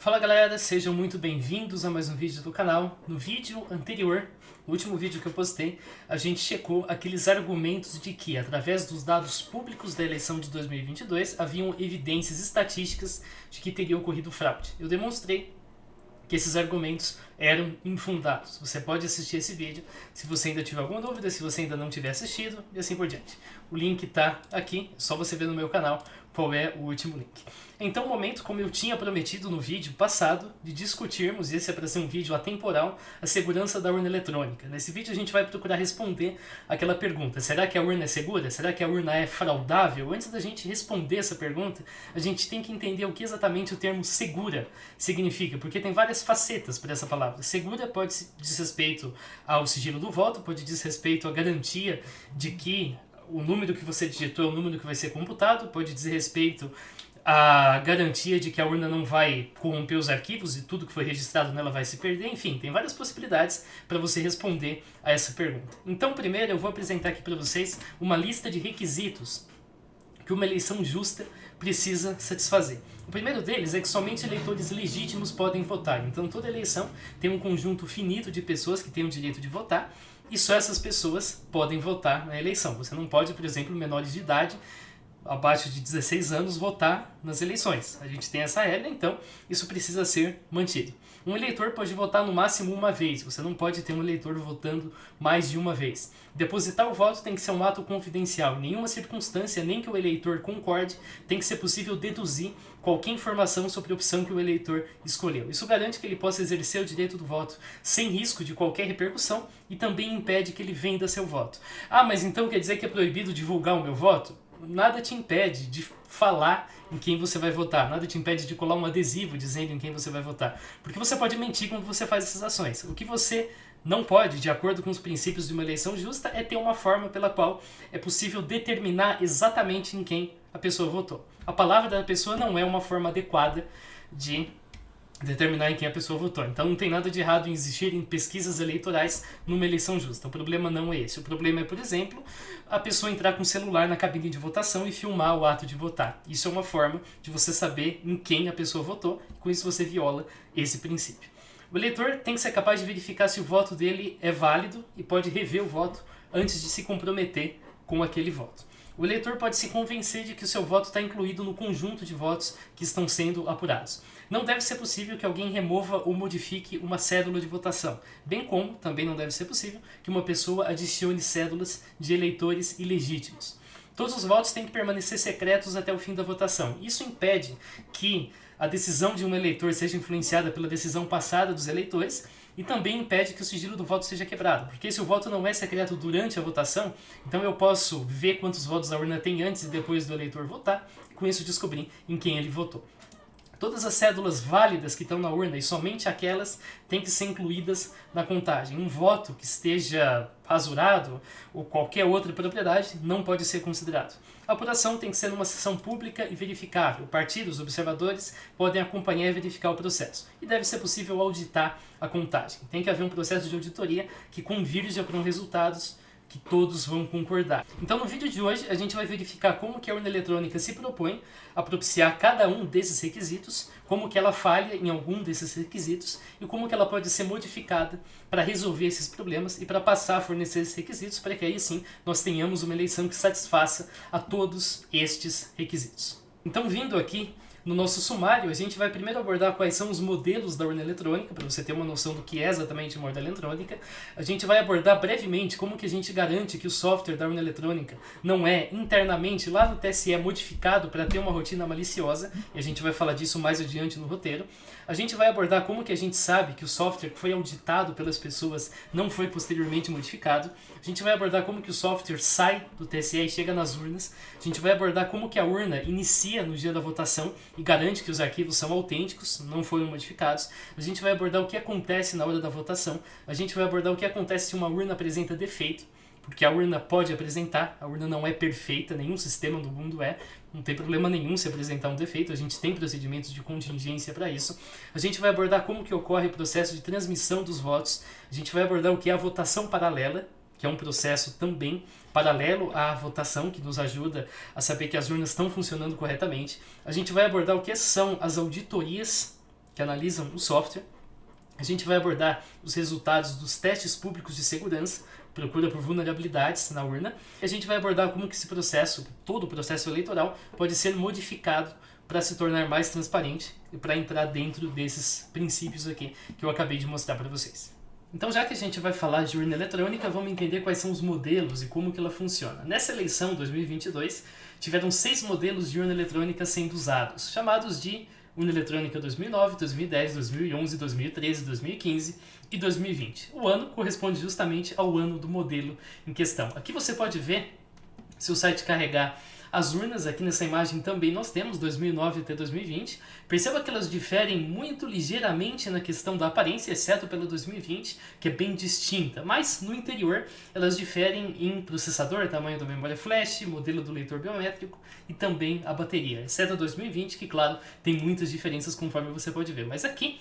Fala galera, sejam muito bem-vindos a mais um vídeo do canal. No vídeo anterior, no último vídeo que eu postei, a gente checou aqueles argumentos de que, através dos dados públicos da eleição de 2022, haviam evidências estatísticas de que teria ocorrido fraude. Eu demonstrei que esses argumentos eram infundados. Você pode assistir esse vídeo se você ainda tiver alguma dúvida, se você ainda não tiver assistido e assim por diante. O link está aqui, é só você ver no meu canal qual é o último link. Então, o momento, como eu tinha prometido no vídeo passado, de discutirmos, e esse é para ser um vídeo atemporal, a segurança da urna eletrônica. Nesse vídeo a gente vai procurar responder aquela pergunta: será que a urna é segura? Será que a urna é fraudável? Antes da gente responder essa pergunta, a gente tem que entender o que exatamente o termo segura significa, porque tem várias facetas para essa palavra. Segura pode dizer respeito ao sigilo do voto, pode dizer respeito à garantia de que o número que você digitou é o número que vai ser computado, pode dizer respeito à garantia de que a urna não vai corromper os arquivos e tudo que foi registrado nela vai se perder. Enfim, tem várias possibilidades para você responder a essa pergunta. Então, primeiro eu vou apresentar aqui para vocês uma lista de requisitos que uma eleição justa precisa satisfazer. O primeiro deles é que somente eleitores legítimos podem votar. Então, toda eleição tem um conjunto finito de pessoas que têm o direito de votar, e só essas pessoas podem votar na eleição. Você não pode, por exemplo, menores de idade, abaixo de 16 anos, votar nas eleições. A gente tem essa regra, então isso precisa ser mantido. Um eleitor pode votar no máximo uma vez, você não pode ter um eleitor votando mais de uma vez. Depositar o voto tem que ser um ato confidencial. Em nenhuma circunstância, nem que o eleitor concorde, tem que ser possível deduzir qualquer informação sobre a opção que o eleitor escolheu. Isso garante que ele possa exercer o direito do voto sem risco de qualquer repercussão e também impede que ele venda seu voto. Ah, mas então quer dizer que é proibido divulgar o meu voto? Nada te impede de falar em quem você vai votar, nada te impede de colar um adesivo dizendo em quem você vai votar, porque você pode mentir quando você faz essas ações. O que você não pode, de acordo com os princípios de uma eleição justa, é ter uma forma pela qual é possível determinar exatamente em quem a pessoa votou. A palavra da pessoa não é uma forma adequada de determinar em quem a pessoa votou. Então não tem nada de errado em existirem pesquisas eleitorais numa eleição justa. O problema não é esse. O problema é, por exemplo, a pessoa entrar com o celular na cabine de votação e filmar o ato de votar. Isso é uma forma de você saber em quem a pessoa votou, e com isso você viola esse princípio. O eleitor tem que ser capaz de verificar se o voto dele é válido e pode rever o voto antes de se comprometer com aquele voto. O eleitor pode se convencer de que o seu voto está incluído no conjunto de votos que estão sendo apurados. Não deve ser possível que alguém remova ou modifique uma cédula de votação, bem como também não deve ser possível que uma pessoa adicione cédulas de eleitores ilegítimos. Todos os votos têm que permanecer secretos até o fim da votação. Isso impede que a decisão de um eleitor seja influenciada pela decisão passada dos eleitores e também impede que o sigilo do voto seja quebrado. Porque se o voto não é secreto durante a votação, então eu posso ver quantos votos a urna tem antes e depois do eleitor votar, e com isso descobrir em quem ele votou. Todas as cédulas válidas que estão na urna, e somente aquelas, têm que ser incluídas na contagem. Um voto que esteja rasurado ou qualquer outra propriedade não pode ser considerado. A apuração tem que ser numa sessão pública e verificável. Partidos, observadores podem acompanhar e verificar o processo. E deve ser possível auditar a contagem. Tem que haver um processo de auditoria que convirja para resultados que todos vão concordar. Então, no vídeo de hoje, a gente vai verificar como que a urna eletrônica se propõe a propiciar cada um desses requisitos, como que ela falha em algum desses requisitos e como que ela pode ser modificada para resolver esses problemas e para passar a fornecer esses requisitos para que aí sim nós tenhamos uma eleição que satisfaça a todos estes requisitos. Então, vindo aqui no nosso sumário, a gente vai primeiro abordar quais são os modelos da urna eletrônica, para você ter uma noção do que é exatamente uma urna eletrônica. A gente vai abordar brevemente como que a gente garante que o software da urna eletrônica não é internamente lá no TSE modificado para ter uma rotina maliciosa, e a gente vai falar disso mais adiante no roteiro. A gente vai abordar como que a gente sabe que o software que foi auditado pelas pessoas não foi posteriormente modificado. A gente vai abordar como que o software sai do TSE e chega nas urnas. A gente vai abordar como que a urna inicia no dia da votação e garante que os arquivos são autênticos, não foram modificados. A gente vai abordar o que acontece na hora da votação. A gente vai abordar o que acontece se uma urna apresenta defeito, porque a urna pode apresentar, a urna não é perfeita, nenhum sistema do mundo é, não tem problema nenhum se apresentar um defeito, a gente tem procedimentos de contingência para isso. A gente vai abordar como que ocorre o processo de transmissão dos votos, a gente vai abordar o que é a votação paralela, que é um processo também paralelo à votação, que nos ajuda a saber que as urnas estão funcionando corretamente. A gente vai abordar o que são as auditorias que analisam o software. A gente vai abordar os resultados dos testes públicos de segurança, procura por vulnerabilidades na urna. E a gente vai abordar como que esse processo, todo o processo eleitoral, pode ser modificado para se tornar mais transparente e para entrar dentro desses princípios aqui que eu acabei de mostrar para vocês. Então, já que a gente vai falar de urna eletrônica, vamos entender quais são os modelos e como que ela funciona. Nessa eleição 2022, tiveram 6 modelos de urna eletrônica sendo usados, chamados de urna eletrônica 2009, 2010, 2011, 2013, 2015 e 2020. O ano corresponde justamente ao ano do modelo em questão. Aqui você pode ver, se o site carregar as urnas, aqui nessa imagem também nós temos 2009 até 2020. Perceba que elas diferem muito ligeiramente na questão da aparência, exceto pela 2020, que é bem distinta. Mas no interior elas diferem em processador, tamanho da memória flash, modelo do leitor biométrico e também a bateria, exceto a 2020, que claro, tem muitas diferenças conforme você pode ver. Mas aqui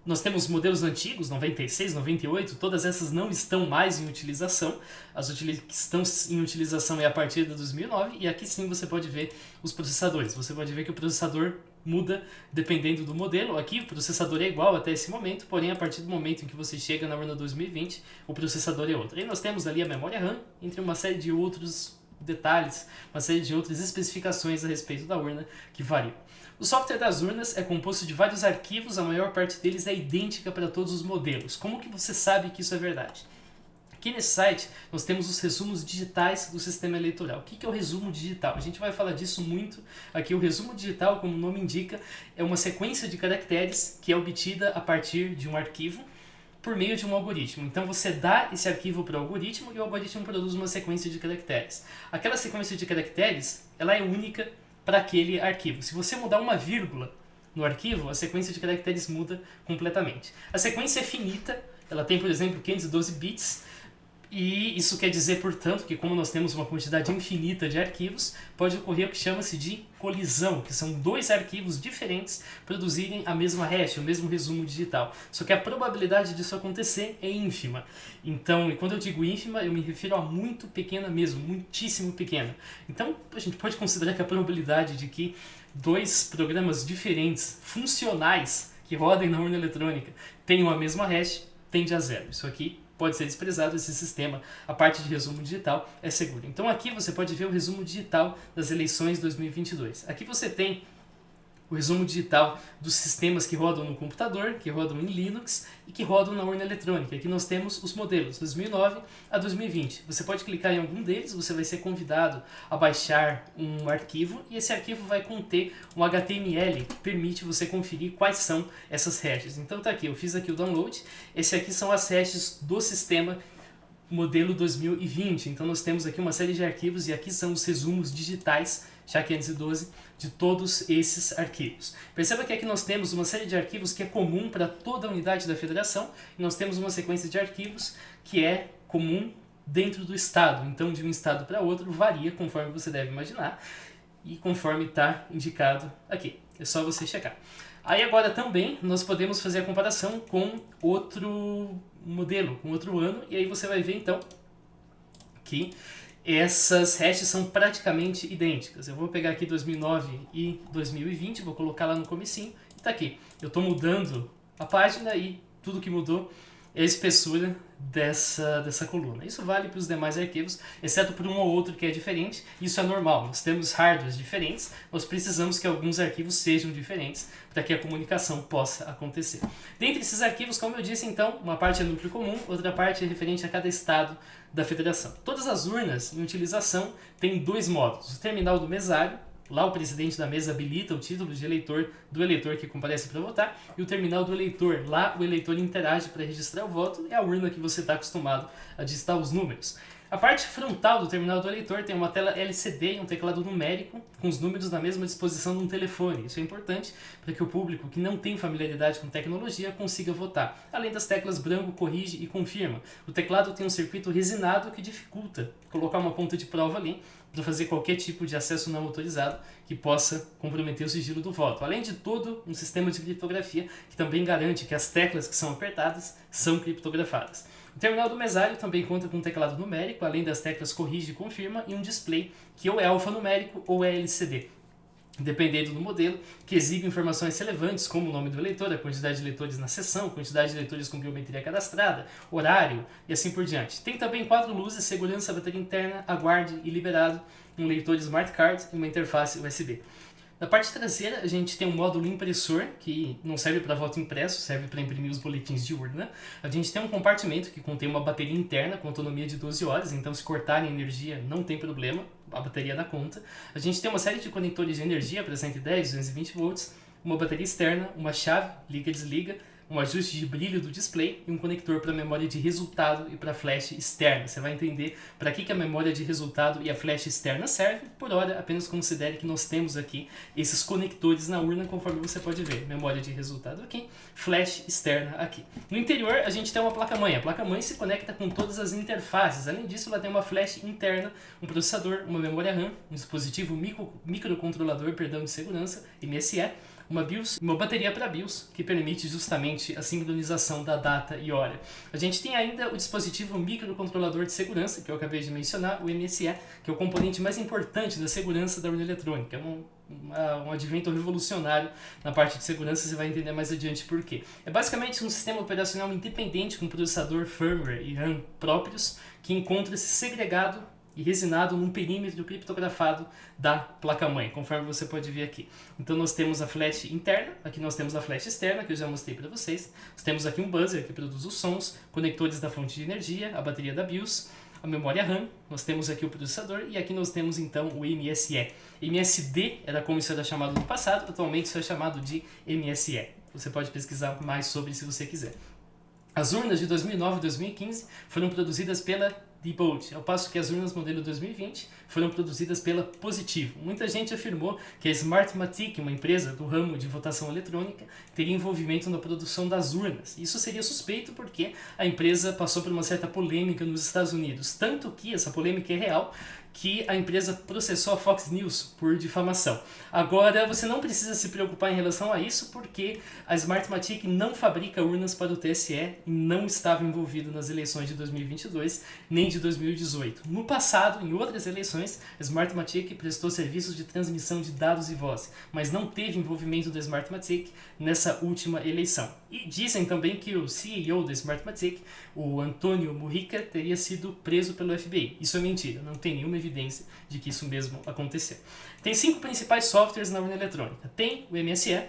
nós temos modelos antigos, 96, 98, todas essas não estão mais em utilização. As que estão em utilização é a partir de 2009, e aqui sim você pode ver os processadores. Você pode ver que o processador muda dependendo do modelo. Aqui o processador é igual até esse momento, porém a partir do momento em que você chega na urna 2020, o processador é outro. E nós temos ali a memória RAM, entre uma série de outros detalhes, uma série de outras especificações a respeito da urna que variam. O software das urnas é composto de vários arquivos, a maior parte deles é idêntica para todos os modelos. Como que você sabe que isso é verdade? Aqui nesse site nós temos os resumos digitais do sistema eleitoral. O que é o resumo digital? A gente vai falar disso muito aqui. O resumo digital, como o nome indica, é uma sequência de caracteres que é obtida a partir de um arquivo por meio de um algoritmo. Então você dá esse arquivo para o algoritmo e o algoritmo produz uma sequência de caracteres. Aquela sequência de caracteres, ela é única para aquele arquivo. Se você mudar uma vírgula no arquivo, a sequência de caracteres muda completamente. A sequência é finita, ela tem, por exemplo, 512 bits, e isso quer dizer, portanto, que como nós temos uma quantidade infinita de arquivos, pode ocorrer o que chama-se de colisão, que são 2 arquivos diferentes produzirem a mesma hash, o mesmo resumo digital. Só que a probabilidade disso acontecer é ínfima. Então, e quando eu digo ínfima, eu me refiro a muito pequena mesmo, muitíssimo pequena. Então, a gente pode considerar que a probabilidade de que 2 programas diferentes, funcionais, que rodem na urna eletrônica, tenham a mesma hash, tende a 0. Isso aqui pode ser desprezado, esse sistema, a parte de resumo digital é segura. Então aqui você pode ver o resumo digital das eleições 2022. Aqui você tem o resumo digital dos sistemas que rodam no computador, que rodam em Linux e que rodam na urna eletrônica. Aqui nós temos os modelos 2009 a 2020. Você pode clicar em algum deles, você vai ser convidado a baixar um arquivo e esse arquivo vai conter um HTML que permite você conferir quais são essas hashes. Então tá aqui, eu fiz aqui o download. Esse aqui são as hashes do sistema modelo 2020. Então nós temos aqui uma série de arquivos e aqui são os resumos digitais SHA-512 de todos esses arquivos. Perceba que aqui nós temos uma série de arquivos que é comum para toda a unidade da federação e nós temos uma sequência de arquivos que é comum dentro do estado. Então de um estado para outro varia conforme você deve imaginar e conforme está indicado aqui. É só você checar. Aí agora também nós podemos fazer a comparação com outro modelo, com outro ano, e aí você vai ver então que essas hashes são praticamente idênticas. Eu vou pegar aqui 2009 e 2020, vou colocar lá no comecinho e tá aqui. Eu estou mudando a página e tudo que mudou é a espessura dessa coluna. Isso vale para os demais arquivos, exceto por um ou outro que é diferente. Isso é normal, nós temos hardwares diferentes, nós precisamos que alguns arquivos sejam diferentes para que a comunicação possa acontecer. Dentre esses arquivos, como eu disse então, uma parte é núcleo comum, outra parte é referente a cada estado da federação. Todas as urnas em utilização têm 2 modos: o terminal do mesário, lá o presidente da mesa habilita o título de eleitor do eleitor que comparece para votar, e o terminal do eleitor, lá o eleitor interage para registrar o voto, é a urna que você está acostumado a digitar os números. A parte frontal do terminal do eleitor tem uma tela LCD e um teclado numérico com os números na mesma disposição de um telefone. Isso é importante para que o público que não tem familiaridade com tecnologia consiga votar. Além das teclas branco, corrige e confirma. O teclado tem um circuito resinado que dificulta colocar uma ponta de prova ali para fazer qualquer tipo de acesso não autorizado que possa comprometer o sigilo do voto. Além de todo um sistema de criptografia que também garante que as teclas que são apertadas são criptografadas. O terminal do mesário também conta com um teclado numérico, além das teclas corrige e confirma, e um display que ou é alfanumérico ou é LCD. dependendo do modelo, que exibe informações relevantes como o nome do eleitor, a quantidade de eleitores na sessão, quantidade de eleitores com biometria cadastrada, horário e assim por diante. Tem também 4 luzes, segurança, bateria interna, aguarde e liberado, um leitor de smart card e uma interface USB. Na parte traseira, a gente tem um módulo impressor, que não serve para voto impresso, serve para imprimir os boletins de urna. A gente tem um compartimento que contém uma bateria interna com autonomia de 12 horas, então se cortarem energia não tem problema, a bateria dá conta. A gente tem uma série de conectores de energia para 110, 220 volts, uma bateria externa, uma chave, liga e desliga, um ajuste de brilho do display e um conector para memória de resultado e para flash externa. Você vai entender para que a memória de resultado e a flash externa serve. Por hora, apenas considere que nós temos aqui esses conectores na urna, conforme você pode ver. Memória de resultado aqui, flash externa aqui. No interior, a gente tem uma placa-mãe. A placa-mãe se conecta com todas as interfaces. Além disso, ela tem uma flash interna, um processador, uma memória RAM, um dispositivo microcontrolador de segurança, MSE, uma BIOS, uma bateria para BIOS, que permite justamente a sincronização da data e hora. A gente tem ainda o dispositivo microcontrolador de segurança, que eu acabei de mencionar, o MSE, que é o componente mais importante da segurança da urna eletrônica. É um advento revolucionário na parte de segurança, você vai entender mais adiante por quê. É basicamente um sistema operacional independente com processador, firmware e RAM próprios, que encontra-se segregado e resinado num perímetro criptografado da placa-mãe, conforme você pode ver aqui. Então nós temos a flash interna, aqui nós temos a flash externa, que eu já mostrei para vocês. Nós temos aqui um buzzer que produz os sons, conectores da fonte de energia, a bateria da BIOS, a memória RAM, nós temos aqui o processador e aqui nós temos então o MSE. MSD era como isso era chamado no passado, atualmente isso é chamado de MSE. Você pode pesquisar mais sobre se você quiser. As urnas de 2009 e 2015 foram produzidas pela Diebold, ao passo que as urnas modelo 2020 foram produzidas pela Positivo. Muita gente afirmou que a Smartmatic, uma empresa do ramo de votação eletrônica, teria envolvimento na produção das urnas. Isso seria suspeito porque a empresa passou por uma certa polêmica nos Estados Unidos, tanto que essa polêmica é real, que a empresa processou a Fox News por difamação. Agora, você não precisa se preocupar em relação a isso, porque a Smartmatic não fabrica urnas para o TSE e não estava envolvido nas eleições de 2022 nem de 2018. No passado, em outras eleições, a Smartmatic prestou serviços de transmissão de dados e voz, mas não teve envolvimento da Smartmatic nessa última eleição. E dizem também que o CEO da Smartmatic, o Antônio Mujica, teria sido preso pelo FBI. Isso é mentira, não tem nenhuma evidência de que isso mesmo aconteceu. Tem 5 principais softwares na urna eletrônica. Tem o MSE.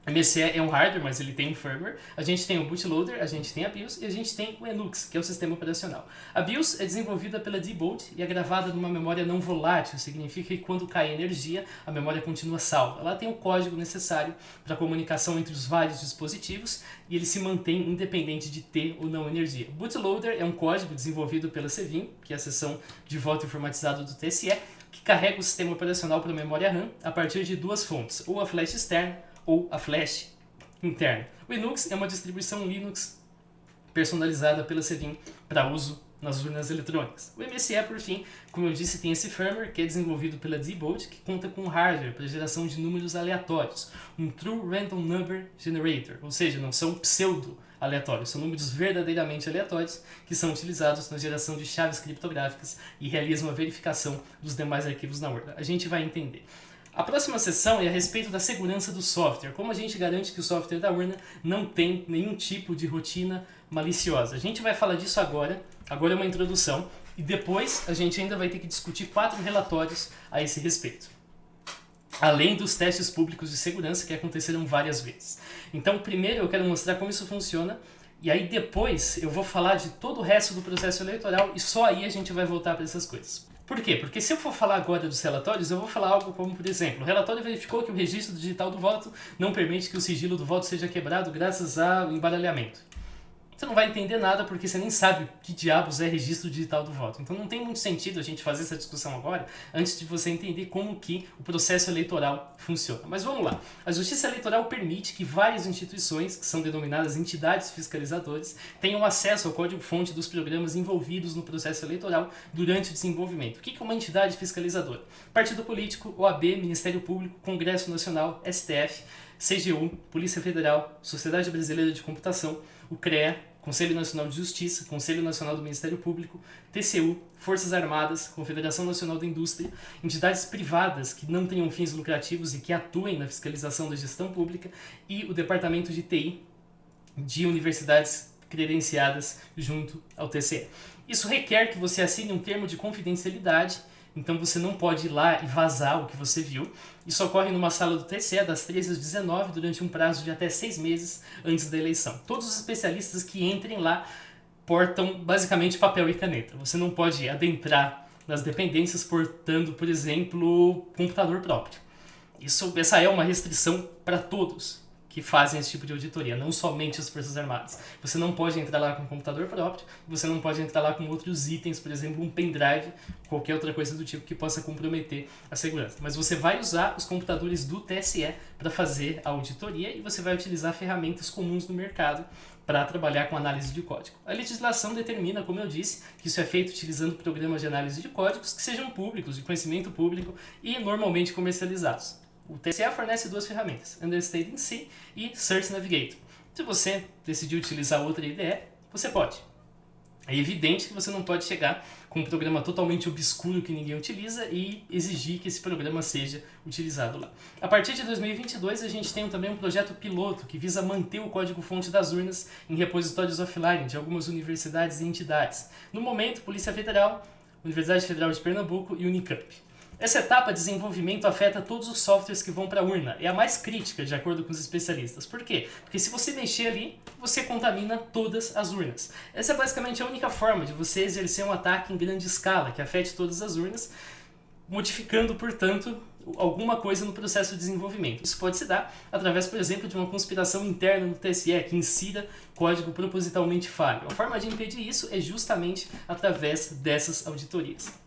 O MSE é um hardware, mas ele tem um firmware. A gente tem o bootloader, a gente tem a BIOS e a gente tem o Linux, que é o sistema operacional. A BIOS é desenvolvida pela Diebold e é gravada numa memória não volátil, significa que quando cai energia, a memória continua salva. Ela tem o código necessário para a comunicação entre os vários dispositivos e ele se mantém independente de ter ou não energia. O bootloader é um código desenvolvido pela SEVIN, que é a seção de voto informatizado do TSE, que carrega o sistema operacional para a memória RAM a partir de 2 fontes, ou a flash externa ou a flash interna. O Linux é uma distribuição Linux personalizada pela SEVIN para uso nas urnas eletrônicas. O MSE, por fim, como eu disse, tem esse firmware que é desenvolvido pela Diebold, que conta com hardware para geração de números aleatórios, um True Random Number Generator, ou seja, não são pseudo-aleatórios, são números verdadeiramente aleatórios que são utilizados na geração de chaves criptográficas e realizam a verificação dos demais arquivos na urna. A gente vai entender. A próxima sessão é a respeito da segurança do software. Como a gente garante que o software da urna não tem nenhum tipo de rotina maliciosa. A gente vai falar disso agora. Agora é uma introdução. E depois a gente ainda vai ter que discutir 4 relatórios a esse respeito. Além dos testes públicos de segurança que aconteceram várias vezes. Então, primeiro eu quero mostrar como isso funciona. E aí depois eu vou falar de todo o resto do processo eleitoral e só aí a gente vai voltar para essas coisas. Por quê? Porque se eu for falar agora dos relatórios, eu vou falar algo como, por exemplo, o relatório verificou que o registro digital do voto não permite que o sigilo do voto seja quebrado graças ao embaralhamento. Você não vai entender nada porque você nem sabe que diabos é registro digital do voto. Então não tem muito sentido a gente fazer essa discussão agora antes de você entender como que o processo eleitoral funciona. Mas vamos lá. A Justiça Eleitoral permite que várias instituições, que são denominadas entidades fiscalizadoras, tenham acesso ao código-fonte dos programas envolvidos no processo eleitoral durante o desenvolvimento. O que é uma entidade fiscalizadora? Partido político, OAB, Ministério Público, Congresso Nacional, STF, CGU, Polícia Federal, Sociedade Brasileira de Computação, o CREA, Conselho Nacional de Justiça, Conselho Nacional do Ministério Público, TCU, Forças Armadas, Confederação Nacional da Indústria, entidades privadas que não tenham fins lucrativos e que atuem na fiscalização da gestão pública e o Departamento de TI de universidades credenciadas junto ao TCE. Isso requer que você assine um termo de confidencialidade, então você não pode ir lá e vazar o que você viu. Isso ocorre numa sala do TCE das 13 às 19 durante um prazo de até 6 meses antes da eleição. Todos os especialistas que entrem lá portam basicamente papel e caneta. Você não pode adentrar nas dependências portando, por exemplo, computador próprio. Essa é uma restrição para todos que fazem esse tipo de auditoria, não somente as Forças Armadas. Você não pode entrar lá com computador próprio, você não pode entrar lá com outros itens, por exemplo, um pendrive, qualquer outra coisa do tipo que possa comprometer a segurança. Mas você vai usar os computadores do TSE para fazer a auditoria e você vai utilizar ferramentas comuns no mercado para trabalhar com análise de código. A legislação determina, como eu disse, que isso é feito utilizando programas de análise de códigos que sejam públicos, de conhecimento público e normalmente comercializados. O TSE fornece duas ferramentas, Understated C e Search Navigator. Se você decidir utilizar outra IDE, você pode. É evidente que você não pode chegar com um programa totalmente obscuro que ninguém utiliza e exigir que esse programa seja utilizado lá. A partir de 2022, a gente tem também um projeto piloto que visa manter o código-fonte das urnas em repositórios offline de algumas universidades e entidades. No momento, Polícia Federal, Universidade Federal de Pernambuco e Unicamp. Essa etapa de desenvolvimento afeta todos os softwares que vão para a urna. É a mais crítica, de acordo com os especialistas. Por quê? Porque se você mexer ali, você contamina todas as urnas. Essa é basicamente a única forma de você exercer um ataque em grande escala, que afete todas as urnas, modificando, portanto, alguma coisa no processo de desenvolvimento. Isso pode se dar através, por exemplo, de uma conspiração interna no TSE que insira código propositalmente falho. A forma de impedir isso é justamente através dessas auditorias.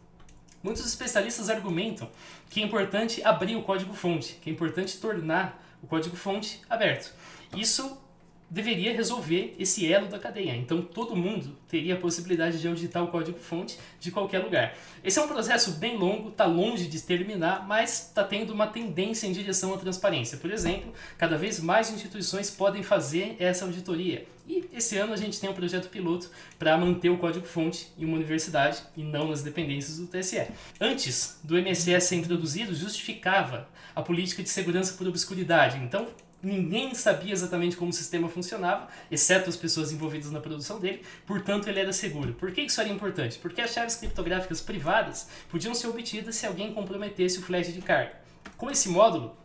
Muitos especialistas argumentam que é importante abrir o código-fonte, que é importante tornar o código-fonte aberto. Isso deveria resolver esse elo da cadeia. Então todo mundo teria a possibilidade de auditar o código-fonte de qualquer lugar. Esse é um processo bem longo, está longe de terminar, mas está tendo uma tendência em direção à transparência. Por exemplo, cada vez mais instituições podem fazer essa auditoria. E esse ano a gente tem um projeto piloto para manter o código-fonte em uma universidade e não nas dependências do TSE. Antes do MSS ser introduzido, justificava a política de segurança por obscuridade. Então, ninguém sabia exatamente como o sistema funcionava, exceto as pessoas envolvidas na produção dele, portanto ele era seguro. Por que isso era importante? Porque as chaves criptográficas privadas podiam ser obtidas se alguém comprometesse o flash de carga. Com esse módulo,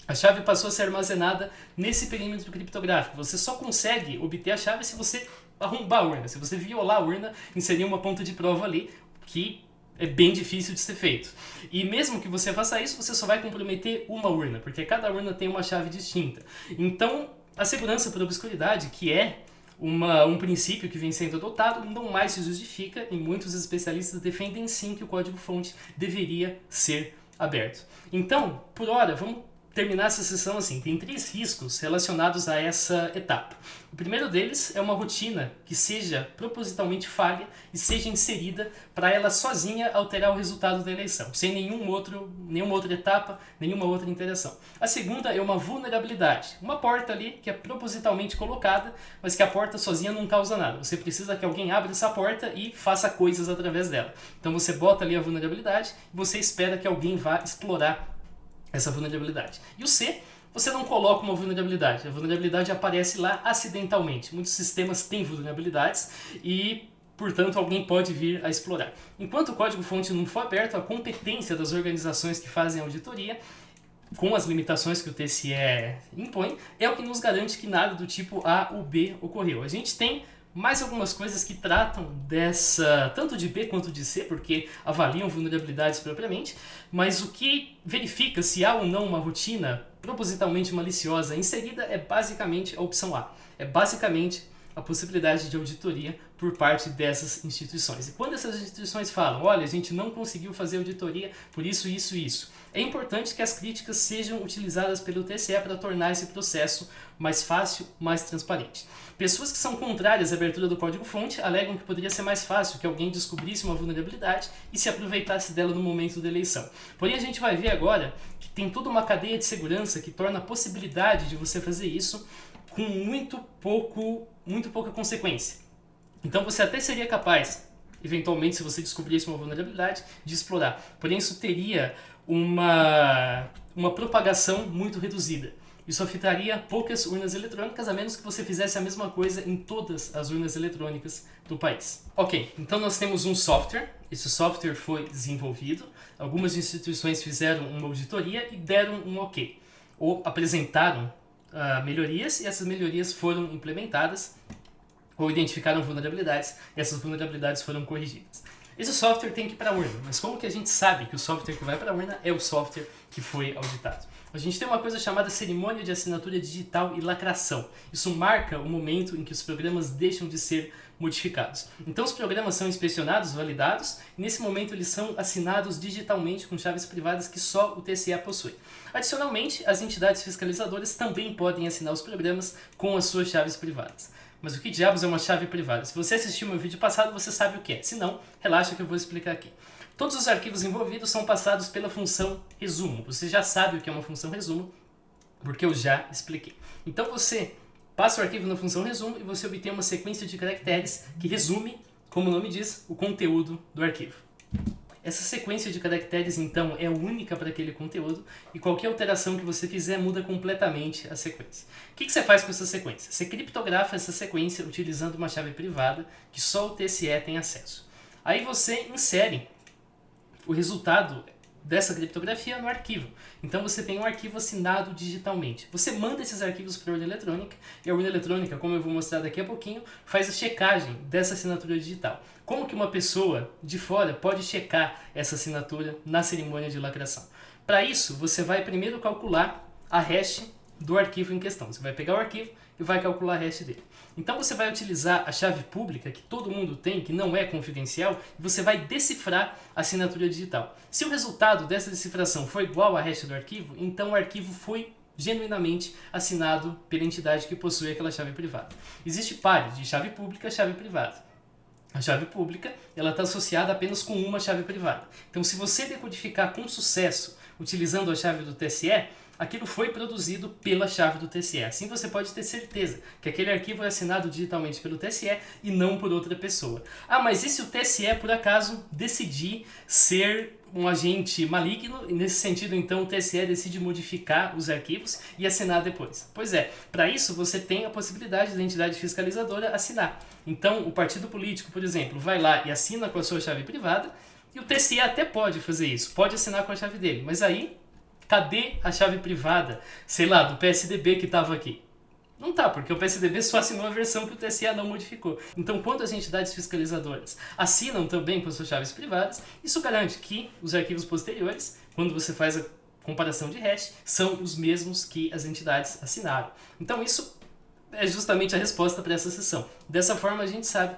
a chave passou a ser armazenada nesse perímetro criptográfico. Você só consegue obter a chave se você arrombar a urna, se você violar a urna, inserir uma ponta de prova ali, que é bem difícil de ser feito. E mesmo que você faça isso, você só vai comprometer uma urna, porque cada urna tem uma chave distinta. Então, a segurança por obscuridade, que é um princípio que vem sendo adotado, não mais se justifica e muitos especialistas defendem sim que o código-fonte deveria ser aberto. Então, por hora, vamos terminar essa sessão assim. Tem 3 riscos relacionados a essa etapa. O primeiro deles é uma rotina que seja propositalmente falha e seja inserida para ela sozinha alterar o resultado da eleição, sem nenhuma outra etapa, nenhuma outra interação. A segunda é uma vulnerabilidade, uma porta ali que é propositalmente colocada, mas que a porta sozinha não causa nada. Você precisa que alguém abra essa porta e faça coisas através dela. Então você bota ali a vulnerabilidade e você espera que alguém vá explorar essa vulnerabilidade. E o C, você não coloca uma vulnerabilidade. A vulnerabilidade aparece lá acidentalmente. Muitos sistemas têm vulnerabilidades e, portanto, alguém pode vir a explorar. Enquanto o código-fonte não for aberto, a competência das organizações que fazem a auditoria, com as limitações que o TSE impõe, é o que nos garante que nada do tipo A ou B ocorreu. A gente tem mais algumas coisas que tratam dessa, tanto de B quanto de C, porque avaliam vulnerabilidades propriamente, mas o que verifica se há ou não uma rotina propositalmente maliciosa inserida é basicamente a opção A. É basicamente a possibilidade de auditoria por parte dessas instituições. E quando essas instituições falam, olha, a gente não conseguiu fazer auditoria por isso, é importante que as críticas sejam utilizadas pelo TSE para tornar esse processo mais fácil, mais transparente. Pessoas que são contrárias à abertura do código-fonte alegam que poderia ser mais fácil que alguém descobrisse uma vulnerabilidade e se aproveitasse dela no momento da eleição. Porém, a gente vai ver agora que tem toda uma cadeia de segurança que torna a possibilidade de você fazer isso com muito pouco muito pouca consequência. Então você até seria capaz, eventualmente, se você descobrisse uma vulnerabilidade, de explorar. Porém, isso teria uma propagação muito reduzida. Isso afetaria poucas urnas eletrônicas, a menos que você fizesse a mesma coisa em todas as urnas eletrônicas do país. Ok, então nós temos um software. Esse software foi desenvolvido. Algumas instituições fizeram uma auditoria e deram um ok. Ou apresentaram melhorias, e essas melhorias foram implementadas, ou identificaram vulnerabilidades, e essas vulnerabilidades foram corrigidas. Esse software tem que ir para a urna, mas como que a gente sabe que o software que vai para a urna é o software que foi auditado? A gente tem uma coisa chamada cerimônia de assinatura digital e lacração. Isso marca o momento em que os programas deixam de ser modificados. Então os programas são inspecionados, validados, e nesse momento eles são assinados digitalmente com chaves privadas que só o TSE possui. Adicionalmente, as entidades fiscalizadoras também podem assinar os programas com as suas chaves privadas. Mas o que diabos é uma chave privada? Se você assistiu meu vídeo passado, você sabe o que é. Se não, relaxa que eu vou explicar aqui. Todos os arquivos envolvidos são passados pela função resumo. Você já sabe o que é uma função resumo, porque eu já expliquei. Então você passa o arquivo na função resumo e você obtém uma sequência de caracteres que resume, como o nome diz, o conteúdo do arquivo. Essa sequência de caracteres, então, é única para aquele conteúdo e qualquer alteração que você fizer muda completamente a sequência. O que você faz com essa sequência? Você criptografa essa sequência utilizando uma chave privada que só o TSE tem acesso. Aí você insere o resultado dessa criptografia no arquivo. Então você tem um arquivo assinado digitalmente. Você manda esses arquivos para a urna eletrônica e a urna eletrônica, como eu vou mostrar daqui a pouquinho, faz a checagem dessa assinatura digital. Como que uma pessoa de fora pode checar essa assinatura na cerimônia de lacração? Para isso, você vai primeiro calcular a hash do arquivo em questão. Você vai pegar o arquivo e vai calcular a hash dele. Então você vai utilizar a chave pública, que todo mundo tem, que não é confidencial, e você vai decifrar a assinatura digital. Se o resultado dessa decifração for igual à hash do arquivo, então o arquivo foi genuinamente assinado pela entidade que possui aquela chave privada. Existe pares de chave pública e chave privada. A chave pública está associada apenas com uma chave privada. Então, se você decodificar com sucesso utilizando a chave do TSE, aquilo foi produzido pela chave do TSE. Assim você pode ter certeza que aquele arquivo é assinado digitalmente pelo TSE e não por outra pessoa. Ah, mas e se o TSE, por acaso, decidir ser um agente maligno, e nesse sentido, então, o TSE decide modificar os arquivos e assinar depois? Pois é, para isso você tem a possibilidade da entidade fiscalizadora assinar. Então, o partido político, por exemplo, vai lá e assina com a sua chave privada, e o TSE até pode fazer isso, pode assinar com a chave dele, mas aí, cadê a chave privada, sei lá, do PSDB que estava aqui? Não tá, porque o PSDB só assinou a versão que o TSE não modificou. Então, quando as entidades fiscalizadoras assinam também com suas chaves privadas, isso garante que os arquivos posteriores, quando você faz a comparação de hash, são os mesmos que as entidades assinaram. Então, isso é justamente a resposta para essa sessão. Dessa forma, a gente sabe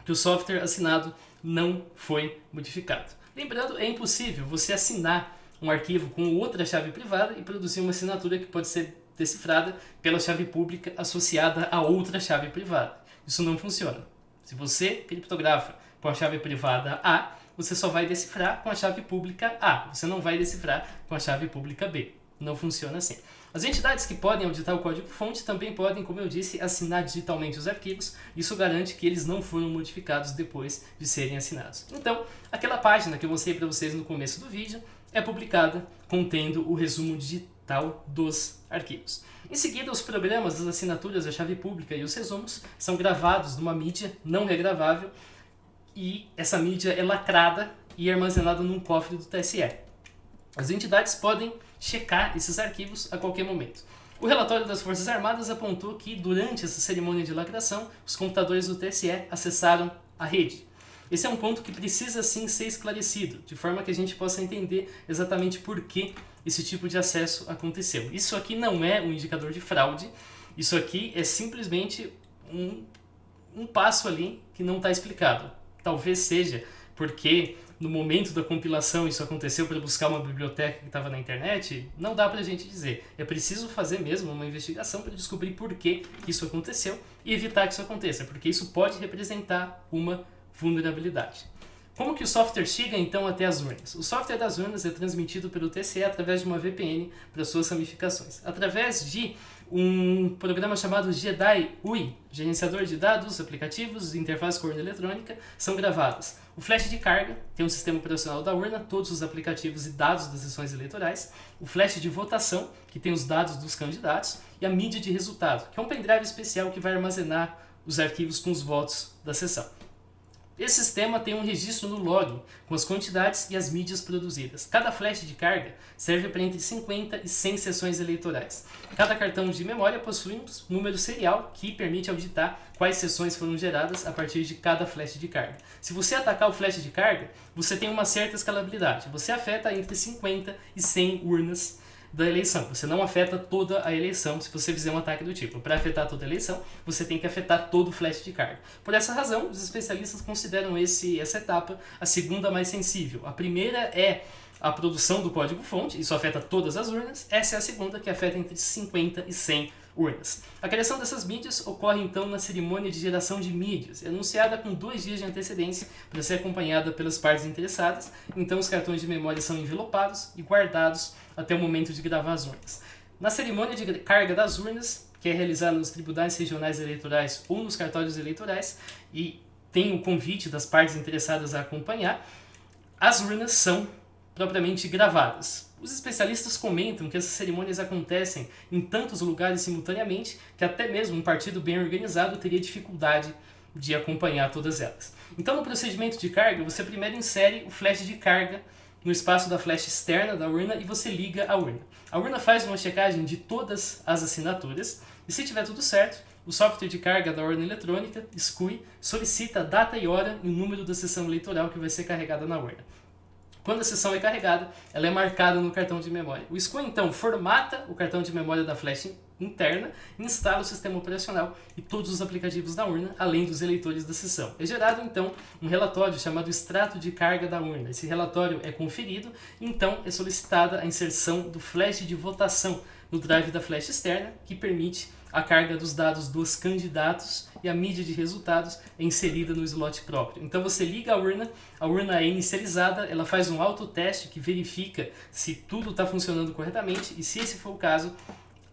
que o software assinado não foi modificado. Lembrando, é impossível você assinar um arquivo com outra chave privada e produzir uma assinatura que pode ser decifrada pela chave pública associada a outra chave privada. Isso não funciona. Se você criptografa com a chave privada A, você só vai decifrar com a chave pública A. Você não vai decifrar com a chave pública B. Não funciona assim. As entidades que podem auditar o código-fonte também podem, como eu disse, assinar digitalmente os arquivos. Isso garante que eles não foram modificados depois de serem assinados. Então, aquela página que eu mostrei para vocês no começo do vídeo é publicada contendo o resumo digital dos arquivos. Em seguida, os programas das assinaturas da chave pública e os resumos são gravados numa mídia não regravável e essa mídia é lacrada e armazenada num cofre do TSE. As entidades podem checar esses arquivos a qualquer momento. O relatório das Forças Armadas apontou que, durante essa cerimônia de lacração, os computadores do TSE acessaram a rede. Esse é um ponto que precisa sim ser esclarecido, de forma que a gente possa entender exatamente por que esse tipo de acesso aconteceu. Isso aqui não é um indicador de fraude, isso aqui é simplesmente um passo ali que não está explicado. Talvez seja porque no momento da compilação isso aconteceu para buscar uma biblioteca que estava na internet, não dá para a gente dizer. É preciso fazer mesmo uma investigação para descobrir por que isso aconteceu e evitar que isso aconteça, porque isso pode representar uma vulnerabilidade. Como que o software chega então até as urnas? O software das urnas é transmitido pelo TSE através de uma VPN para suas ramificações. Através de um programa chamado JEDI UI, gerenciador de dados, aplicativos e interface com urna eletrônica, são gravadas. O flash de carga tem um sistema operacional da urna, todos os aplicativos e dados das sessões eleitorais. O flash de votação, que tem os dados dos candidatos. E a mídia de resultado, que é um pendrive especial que vai armazenar os arquivos com os votos da sessão. Esse sistema tem um registro no log, com as quantidades e as mídias produzidas. Cada flash de carga serve para entre 50 e 100 sessões eleitorais. Cada cartão de memória possui um número serial que permite auditar quais sessões foram geradas a partir de cada flash de carga. Se você atacar o flash de carga, você tem uma certa escalabilidade. Você afeta entre 50 e 100 urnas da eleição. Você não afeta toda a eleição se você fizer um ataque do tipo. Para afetar toda a eleição, você tem que afetar todo o flash de carga. Por essa razão, os especialistas consideram essa etapa a segunda mais sensível. A primeira é a produção do código-fonte, isso afeta todas as urnas. Essa é a segunda, que afeta entre 50 e 100 urnas. A criação dessas mídias ocorre então na cerimônia de geração de mídias, é anunciada com 2 dias de antecedência para ser acompanhada pelas partes interessadas. Então os cartões de memória são envelopados e guardados até o momento de gravar as urnas. Na cerimônia de carga das urnas, que é realizada nos tribunais regionais eleitorais ou nos cartórios eleitorais, e tem o convite das partes interessadas a acompanhar, as urnas são propriamente gravadas. Os especialistas comentam que essas cerimônias acontecem em tantos lugares simultaneamente que até mesmo um partido bem organizado teria dificuldade de acompanhar todas elas. Então, no procedimento de carga, você primeiro insere o flash de carga no espaço da flash externa da urna e você liga a urna. A urna faz uma checagem de todas as assinaturas e, se tiver tudo certo, o software de carga da urna eletrônica, SCUI, solicita a data e hora e o número da sessão eleitoral que vai ser carregada na urna. Quando a sessão é carregada, ela é marcada no cartão de memória. O SCUI, então, formata o cartão de memória da flash interna, instala o sistema operacional e todos os aplicativos da urna, além dos eleitores da sessão. É gerado, então, um relatório chamado extrato de carga da urna. Esse relatório é conferido, então é solicitada a inserção do flash de votação no drive da flash externa, que permite a carga dos dados dos candidatos e a mídia de resultados é inserida no slot próprio. Então você liga a urna é inicializada, ela faz um autoteste que verifica se tudo está funcionando corretamente e, se esse for o caso,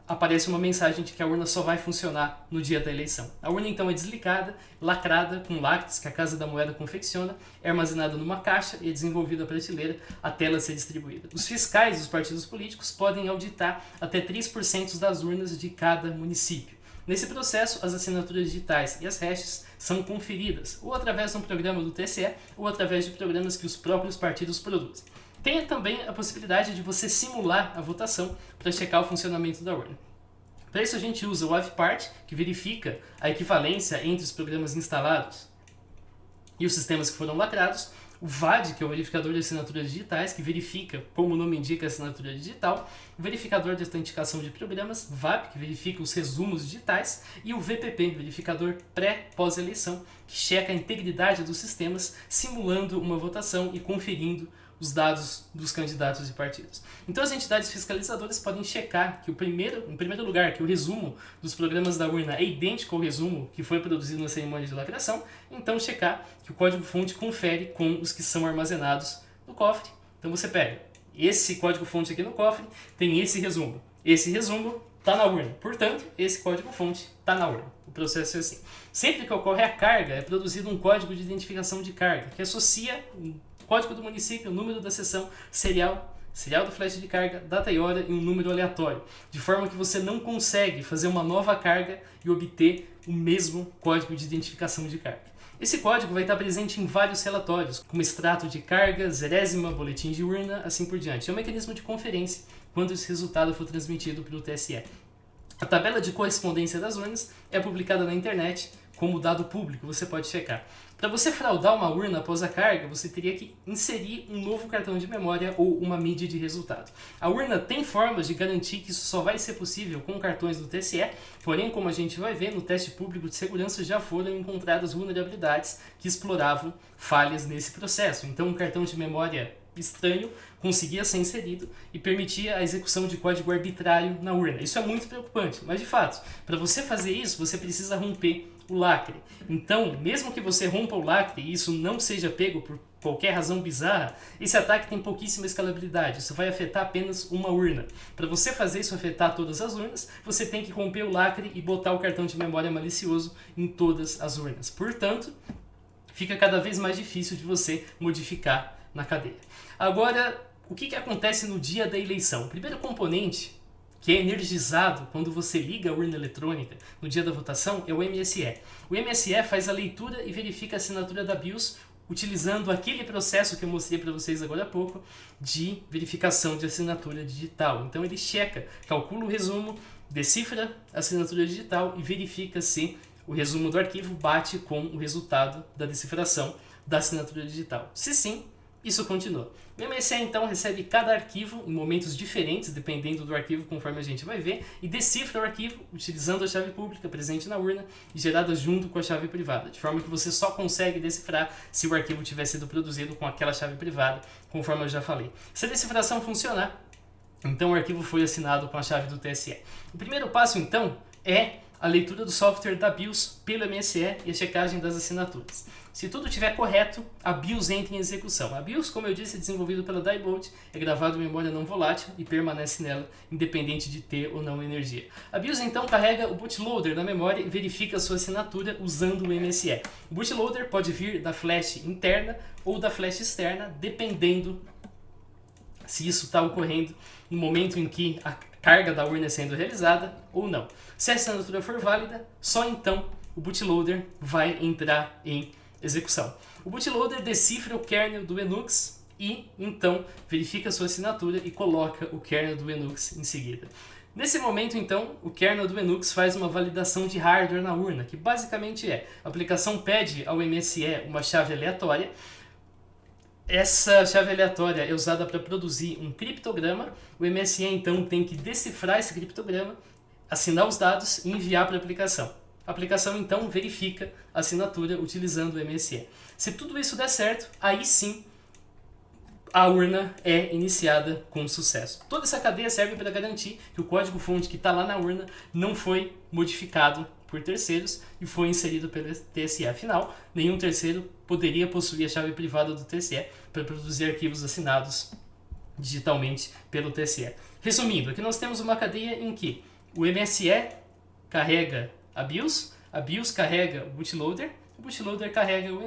aparece uma mensagem de que a urna só vai funcionar no dia da eleição. A urna então é desligada, lacrada com lácteos que a Casa da Moeda confecciona, é armazenada numa caixa e é desenvolvida a prateleira até ela ser distribuída. Os fiscais dos partidos políticos podem auditar até 3% das urnas de cada município. Nesse processo, as assinaturas digitais e as hashes são conferidas, ou através de um programa do TSE, ou através de programas que os próprios partidos produzem. Tem também a possibilidade de você simular a votação para checar o funcionamento da urna. Para isso a gente usa o AVPart, que verifica a equivalência entre os programas instalados e os sistemas que foram lacrados, o VAD, que é o verificador de assinaturas digitais, que verifica, como o nome indica, a assinatura digital, o verificador de autenticação de programas, VAP, que verifica os resumos digitais, e o VPP, verificador pré-pós-eleição, que checa a integridade dos sistemas, simulando uma votação e conferindo os dados dos candidatos e partidos. Então as entidades fiscalizadoras podem checar que em primeiro lugar, que o resumo dos programas da urna é idêntico ao resumo que foi produzido na cerimônia de lacração, então checar que o código-fonte confere com os que são armazenados no cofre. Então você pega esse código-fonte aqui no cofre, tem esse resumo está na urna, portanto, esse código-fonte está na urna. O processo é assim. Sempre que ocorre a carga, é produzido um código de identificação de carga, que associa código do município, o número da sessão, serial do flash de carga, data e hora e um número aleatório, de forma que você não consegue fazer uma nova carga e obter o mesmo código de identificação de carga. Esse código vai estar presente em vários relatórios, como extrato de carga, zerésima, boletim de urna, assim por diante. É um mecanismo de conferência quando esse resultado for transmitido para o TSE. A tabela de correspondência das urnas é publicada na internet como dado público, você pode checar. Para você fraudar uma urna após a carga, você teria que inserir um novo cartão de memória ou uma mídia de resultado. A urna tem formas de garantir que isso só vai ser possível com cartões do TSE, porém, como a gente vai ver, no teste público de segurança já foram encontradas vulnerabilidades que exploravam falhas nesse processo. Então, um cartão de memória estranho conseguia ser inserido e permitia a execução de código arbitrário na urna. Isso é muito preocupante, mas de fato, para você fazer isso, você precisa romper o lacre. Então, mesmo que você rompa o lacre e isso não seja pego por qualquer razão bizarra, esse ataque tem pouquíssima escalabilidade, isso vai afetar apenas uma urna. Para você fazer isso afetar todas as urnas, você tem que romper o lacre e botar o cartão de memória malicioso em todas as urnas. Portanto, fica cada vez mais difícil de você modificar na cadeia. Agora, o que acontece no dia da eleição? O primeiro componente que é energizado quando você liga a urna eletrônica no dia da votação é o MSE. O MSE faz a leitura e verifica a assinatura da BIOS utilizando aquele processo que eu mostrei para vocês agora há pouco de verificação de assinatura digital. Então ele checa, calcula o resumo, decifra a assinatura digital e verifica se o resumo do arquivo bate com o resultado da decifração da assinatura digital. Se sim, isso continua. O MSE então recebe cada arquivo em momentos diferentes, dependendo do arquivo, conforme a gente vai ver, e decifra o arquivo utilizando a chave pública presente na urna e gerada junto com a chave privada, de forma que você só consegue decifrar se o arquivo tiver sido produzido com aquela chave privada, conforme eu já falei. Se a decifração funcionar, então o arquivo foi assinado com a chave do TSE. O primeiro passo então é a leitura do software da BIOS pelo MSE e a checagem das assinaturas. Se tudo estiver correto, a BIOS entra em execução. A BIOS, como eu disse, é desenvolvida pela Diebold, é gravado em memória não volátil e permanece nela, independente de ter ou não energia. A BIOS então carrega o bootloader na memória e verifica a sua assinatura usando o MSE. O bootloader pode vir da flash interna ou da flash externa, dependendo se isso está ocorrendo no momento em que a carga da urna é sendo realizada ou não. Se a assinatura for válida, só então o bootloader vai entrar em execução. O bootloader decifra o kernel do Linux e então verifica a sua assinatura e coloca o kernel do Linux em seguida. Nesse momento, então, o kernel do Linux faz uma validação de hardware na urna, que basicamente é: a aplicação pede ao MSE uma chave aleatória. Essa chave aleatória é usada para produzir um criptograma. O MSE então tem que decifrar esse criptograma, assinar os dados e enviar para a aplicação. A aplicação então verifica a assinatura utilizando o MSE. Se tudo isso der certo, aí sim a urna é iniciada com sucesso. Toda essa cadeia serve para garantir que o código-fonte que está lá na urna não foi modificado por terceiros e foi inserido pelo TSE. Afinal, nenhum terceiro poderia possuir a chave privada do TSE para produzir arquivos assinados digitalmente pelo TSE. Resumindo, aqui nós temos uma cadeia em que o MSE carrega a BIOS carrega o bootloader carrega o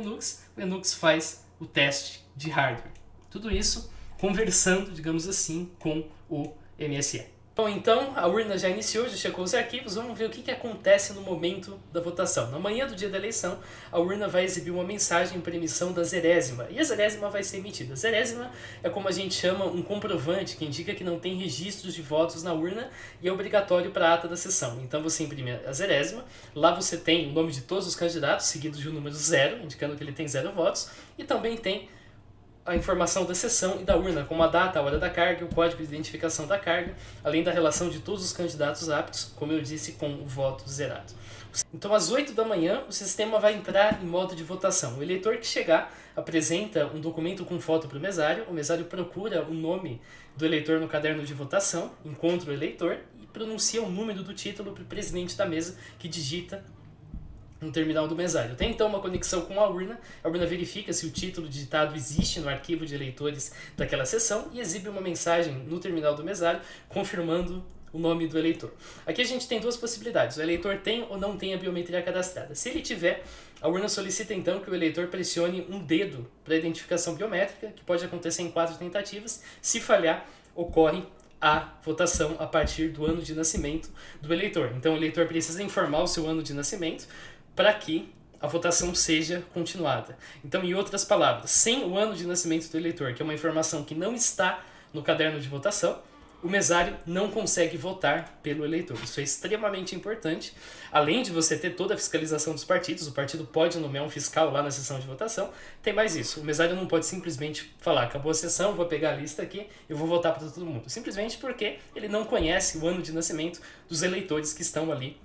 Linux faz o teste de hardware. Tudo isso conversando, digamos assim, com o MSE. Bom, então a urna já iniciou, já checou os arquivos, vamos ver o que acontece no momento da votação. Na manhã do dia da eleição, a urna vai exibir uma mensagem para emissão da zerésima, e a zerésima vai ser emitida. A zerésima é como a gente chama um comprovante que indica que não tem registros de votos na urna e é obrigatório para a ata da sessão. Então você imprime a zerésima, lá você tem o nome de todos os candidatos, seguido de um número 0, indicando que ele tem 0 votos, e também tem a informação da sessão e da urna, como a data, a hora da carga, o código de identificação da carga, além da relação de todos os candidatos aptos, como eu disse, com o voto zerado. Então, às 8 da manhã, o sistema vai entrar em modo de votação. O eleitor que chegar apresenta um documento com foto para o mesário procura o nome do eleitor no caderno de votação, encontra o eleitor e pronuncia o número do título para o presidente da mesa, que digita no terminal do mesário. Tem então uma conexão com a urna verifica se o título digitado existe no arquivo de eleitores daquela sessão e exibe uma mensagem no terminal do mesário confirmando o nome do eleitor. Aqui a gente tem duas possibilidades: o eleitor tem ou não tem a biometria cadastrada. Se ele tiver, a urna solicita então que o eleitor pressione um dedo para a identificação biométrica, que pode acontecer em 4 tentativas. Se falhar, ocorre a votação a partir do ano de nascimento do eleitor. Então o eleitor precisa informar o seu ano de nascimento para que a votação seja continuada. Então, em outras palavras, sem o ano de nascimento do eleitor, que é uma informação que não está no caderno de votação, o mesário não consegue votar pelo eleitor. Isso é extremamente importante. Além de você ter toda a fiscalização dos partidos, o partido pode nomear um fiscal lá na sessão de votação, tem mais isso. O mesário não pode simplesmente falar: acabou a sessão, vou pegar a lista aqui e vou votar para todo mundo. Simplesmente porque ele não conhece o ano de nascimento dos eleitores que estão ali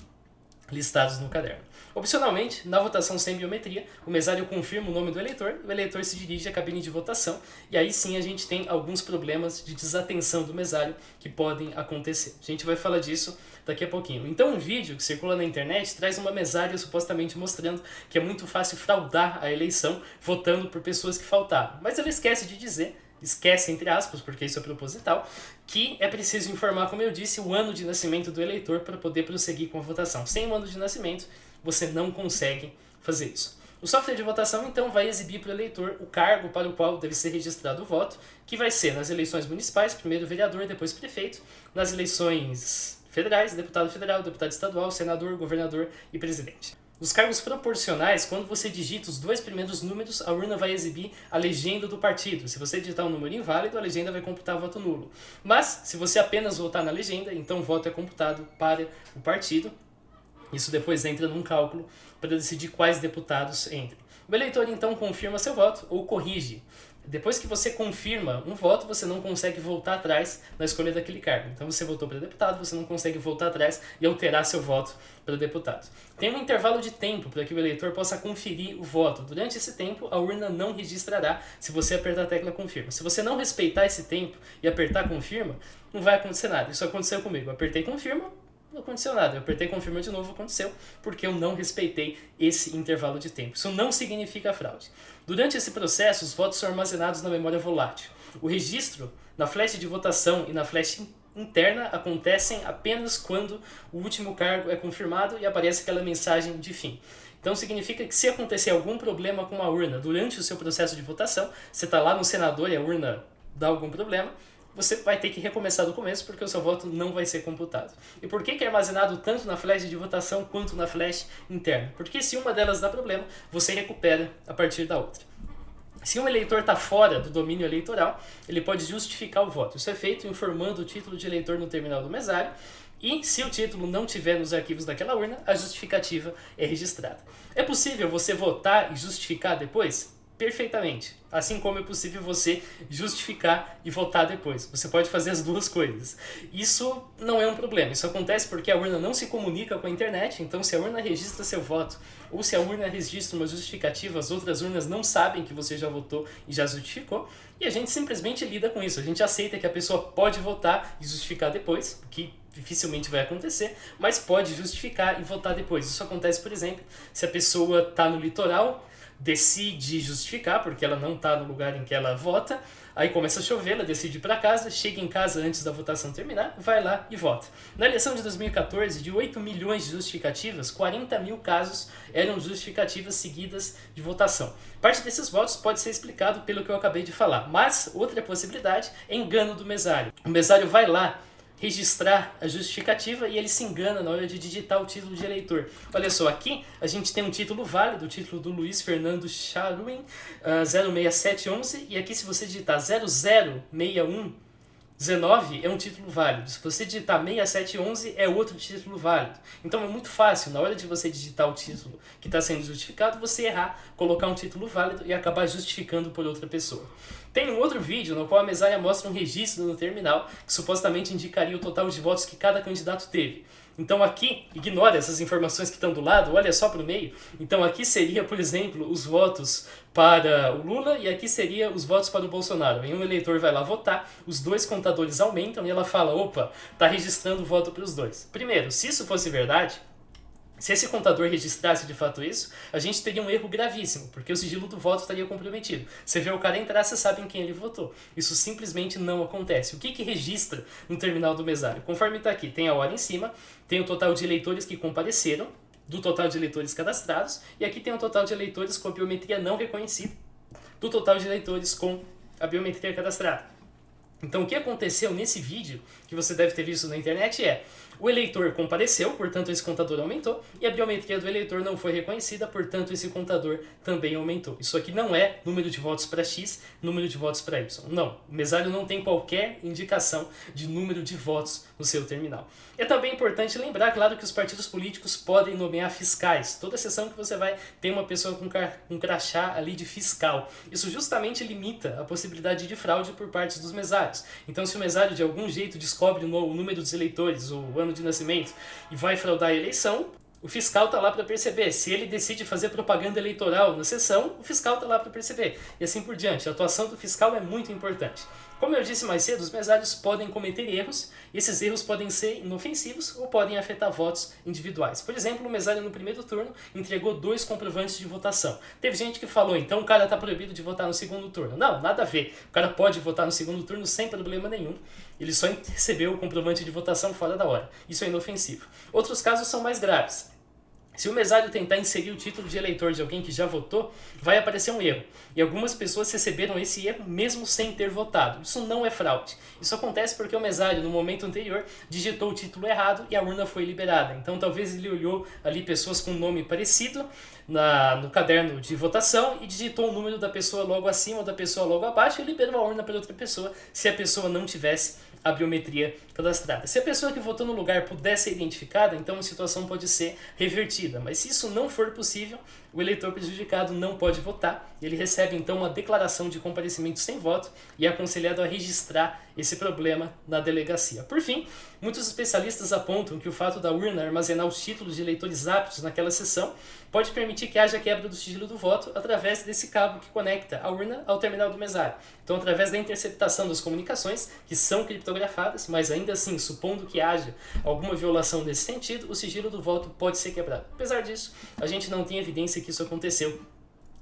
listados no caderno. Opcionalmente, na votação sem biometria, o mesário confirma o nome do eleitor e o eleitor se dirige à cabine de votação, e aí sim a gente tem alguns problemas de desatenção do mesário que podem acontecer. A gente vai falar disso daqui a pouquinho. Então um vídeo que circula na internet traz uma mesária supostamente mostrando que é muito fácil fraudar a eleição votando por pessoas que faltaram. Mas ela esquece de dizer, esquece entre aspas, porque isso é proposital, que é preciso informar, como eu disse, o ano de nascimento do eleitor para poder prosseguir com a votação. Sem o ano de nascimento, você não consegue fazer isso. O software de votação, então, vai exibir para o eleitor o cargo para o qual deve ser registrado o voto, que vai ser nas eleições municipais, primeiro vereador, depois prefeito, nas eleições federais, deputado federal, deputado estadual, senador, governador e presidente. Nos cargos proporcionais, quando você digita os 2 primeiros números, a urna vai exibir a legenda do partido. Se você digitar um número inválido, a legenda vai computar voto nulo. Mas, se você apenas votar na legenda, então o voto é computado para o partido. Isso depois entra num cálculo para decidir quais deputados entram. O eleitor então confirma seu voto ou corrige. Depois que você confirma um voto, você não consegue voltar atrás na escolha daquele cargo. Então você votou para deputado, você não consegue voltar atrás e alterar seu voto para deputado. Tem um intervalo de tempo para que o eleitor possa conferir o voto. Durante esse tempo, a urna não registrará se você apertar a tecla confirma. Se você não respeitar esse tempo e apertar confirma, não vai acontecer nada. Isso aconteceu comigo. Eu apertei confirma, não aconteceu nada. Eu apertei confirma de novo, aconteceu, porque eu não respeitei esse intervalo de tempo. Isso não significa fraude. Durante esse processo, os votos são armazenados na memória volátil. O registro na flash de votação e na flash interna acontecem apenas quando o último cargo é confirmado e aparece aquela mensagem de fim. Então significa que se acontecer algum problema com a urna durante o seu processo de votação, você está lá no senador e a urna dá algum problema, você vai ter que recomeçar do começo porque o seu voto não vai ser computado. E por que é armazenado tanto na flash de votação quanto na flash interna? Porque se uma delas dá problema, você recupera a partir da outra. Se um eleitor está fora do domínio eleitoral, ele pode justificar o voto. Isso é feito informando o título de eleitor no terminal do mesário e, se o título não estiver nos arquivos daquela urna, a justificativa é registrada. É possível você votar e justificar depois? Perfeitamente. Assim como é possível você justificar e votar depois. Você pode fazer as duas coisas. Isso não é um problema. Isso acontece porque a urna não se comunica com a internet. Então, se a urna registra seu voto ou se a urna registra uma justificativa, as outras urnas não sabem que você já votou e já justificou. E a gente simplesmente lida com isso. A gente aceita que a pessoa pode votar e justificar depois, o que dificilmente vai acontecer, mas pode justificar e votar depois. Isso acontece, por exemplo, se a pessoa está no litoral, decide justificar, porque ela não está no lugar em que ela vota, aí começa a chover, ela decide ir para casa, chega em casa antes da votação terminar, vai lá e vota. Na eleição de 2014, de 8 milhões de justificativas, 40 mil casos eram justificativas seguidas de votação. Parte desses votos pode ser explicado pelo que eu acabei de falar, mas outra possibilidade é engano do mesário. O mesário vai lá registrar a justificativa e ele se engana na hora de digitar o título de eleitor. Olha só, aqui a gente tem um título válido, o título do Luiz Fernando Charuin, 06711, e aqui se você digitar 006119 é um título válido. Se você digitar 6711 é outro título válido. Então é muito fácil, na hora de você digitar o título que está sendo justificado, você errar, colocar um título válido e acabar justificando por outra pessoa. Tem um outro vídeo no qual a mesária mostra um registro no terminal que supostamente indicaria o total de votos que cada candidato teve. Então aqui, ignora essas informações que estão do lado, olha só para o meio. Então aqui seria, por exemplo, os votos para o Lula e aqui seria os votos para o Bolsonaro. E um eleitor vai lá votar, os dois contadores aumentam e ela fala, opa, está registrando o voto para os dois. Primeiro, se isso fosse verdade, se esse contador registrasse de fato isso, a gente teria um erro gravíssimo, porque o sigilo do voto estaria comprometido. Você vê o cara entrar, você sabe em quem ele votou. Isso simplesmente não acontece. O que registra no terminal do mesário? Conforme está aqui, tem a hora em cima, tem o total de eleitores que compareceram, do total de eleitores cadastrados, e aqui tem o total de eleitores com a biometria não reconhecida, do total de eleitores com a biometria cadastrada. Então o que aconteceu nesse vídeo, que você deve ter visto na internet, é o eleitor compareceu, portanto esse contador aumentou, e a biometria do eleitor não foi reconhecida, portanto esse contador também aumentou. Isso aqui não é número de votos para X, número de votos para Y. Não, o mesário não tem qualquer indicação de número de votos no seu terminal. É também importante lembrar, claro, que os partidos políticos podem nomear fiscais. Toda sessão que você vai ter uma pessoa com um crachá ali de fiscal. Isso justamente limita a possibilidade de fraude por parte dos mesários. Então se o mesário de algum jeito descobre o número dos eleitores, o ano de nascimento, e vai fraudar a eleição, o fiscal está lá para perceber. Se ele decide fazer propaganda eleitoral na sessão, o fiscal está lá para perceber. E assim por diante. A atuação do fiscal é muito importante. Como eu disse mais cedo, os mesários podem cometer erros, e esses erros podem ser inofensivos ou podem afetar votos individuais. Por exemplo, o mesário no primeiro turno entregou 2 comprovantes de votação. Teve gente que falou, então o cara está proibido de votar no segundo turno. Não, nada a ver. O cara pode votar no segundo turno sem problema nenhum. Ele só recebeu o comprovante de votação fora da hora. Isso é inofensivo. Outros casos são mais graves. Se o mesário tentar inserir o título de eleitor de alguém que já votou, vai aparecer um erro. E algumas pessoas receberam esse erro mesmo sem ter votado. Isso não é fraude. Isso acontece porque o mesário, no momento anterior, digitou o título errado e a urna foi liberada. Então talvez ele olhou ali pessoas com nome parecido no caderno de votação e digitou o número da pessoa logo acima ou da pessoa logo abaixo e liberou a urna para outra pessoa se a pessoa não tivesse a biometria cadastrada. Se a pessoa que votou no lugar puder ser identificada, então a situação pode ser revertida. Mas se isso não for possível, o eleitor prejudicado não pode votar. Ele recebe então uma declaração de comparecimento sem voto e é aconselhado a registrar esse problema na delegacia. Por fim, muitos especialistas apontam que o fato da urna armazenar os títulos de eleitores aptos naquela sessão pode permitir que haja quebra do sigilo do voto através desse cabo que conecta a urna ao terminal do mesário. Então, através da interceptação das comunicações, que são criptografadas, mas ainda assim, supondo que haja alguma violação nesse sentido, o sigilo do voto pode ser quebrado. Apesar disso, a gente não tem evidência que isso aconteceu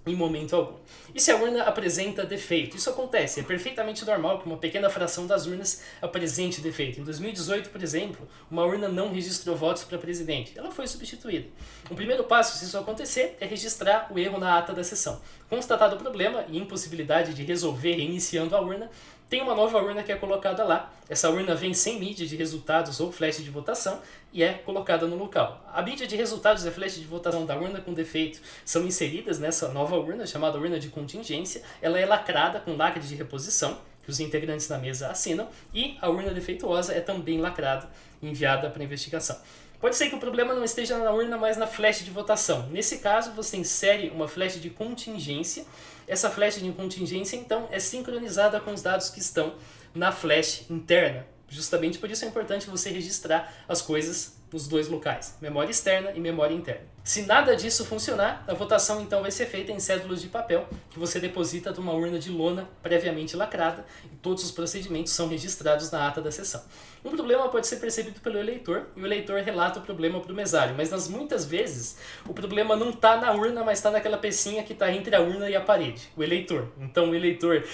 em momento algum. E se a urna apresenta defeito? Isso acontece, é perfeitamente normal que uma pequena fração das urnas apresente defeito. Em 2018, por exemplo, uma urna não registrou votos para presidente. Ela foi substituída. O primeiro passo, se isso acontecer, é registrar o erro na ata da sessão. Constatado o problema e impossibilidade de resolver reiniciando a urna, tem uma nova urna que é colocada lá. Essa urna vem sem mídia de resultados ou flash de votação e é colocada no local. A mídia de resultados e a flash de votação da urna com defeito são inseridas nessa nova urna, chamada urna de contingência. Ela é lacrada com lacre de reposição, que os integrantes da mesa assinam, e a urna defeituosa é também lacrada e enviada para investigação. Pode ser que o problema não esteja na urna, mas na flash de votação. Nesse caso, você insere uma flash de contingência. Essa flash de contingência, então, é sincronizada com os dados que estão na flash interna. Justamente por isso é importante você registrar as coisas nos dois locais, memória externa e memória interna. Se nada disso funcionar, a votação então vai ser feita em cédulas de papel que você deposita numa urna de lona previamente lacrada e todos os procedimentos são registrados na ata da sessão. Um problema pode ser percebido pelo eleitor e o eleitor relata o problema para o mesário, mas muitas vezes o problema não está na urna, mas está naquela pecinha que está entre a urna e a parede, o eleitor. Então o eleitor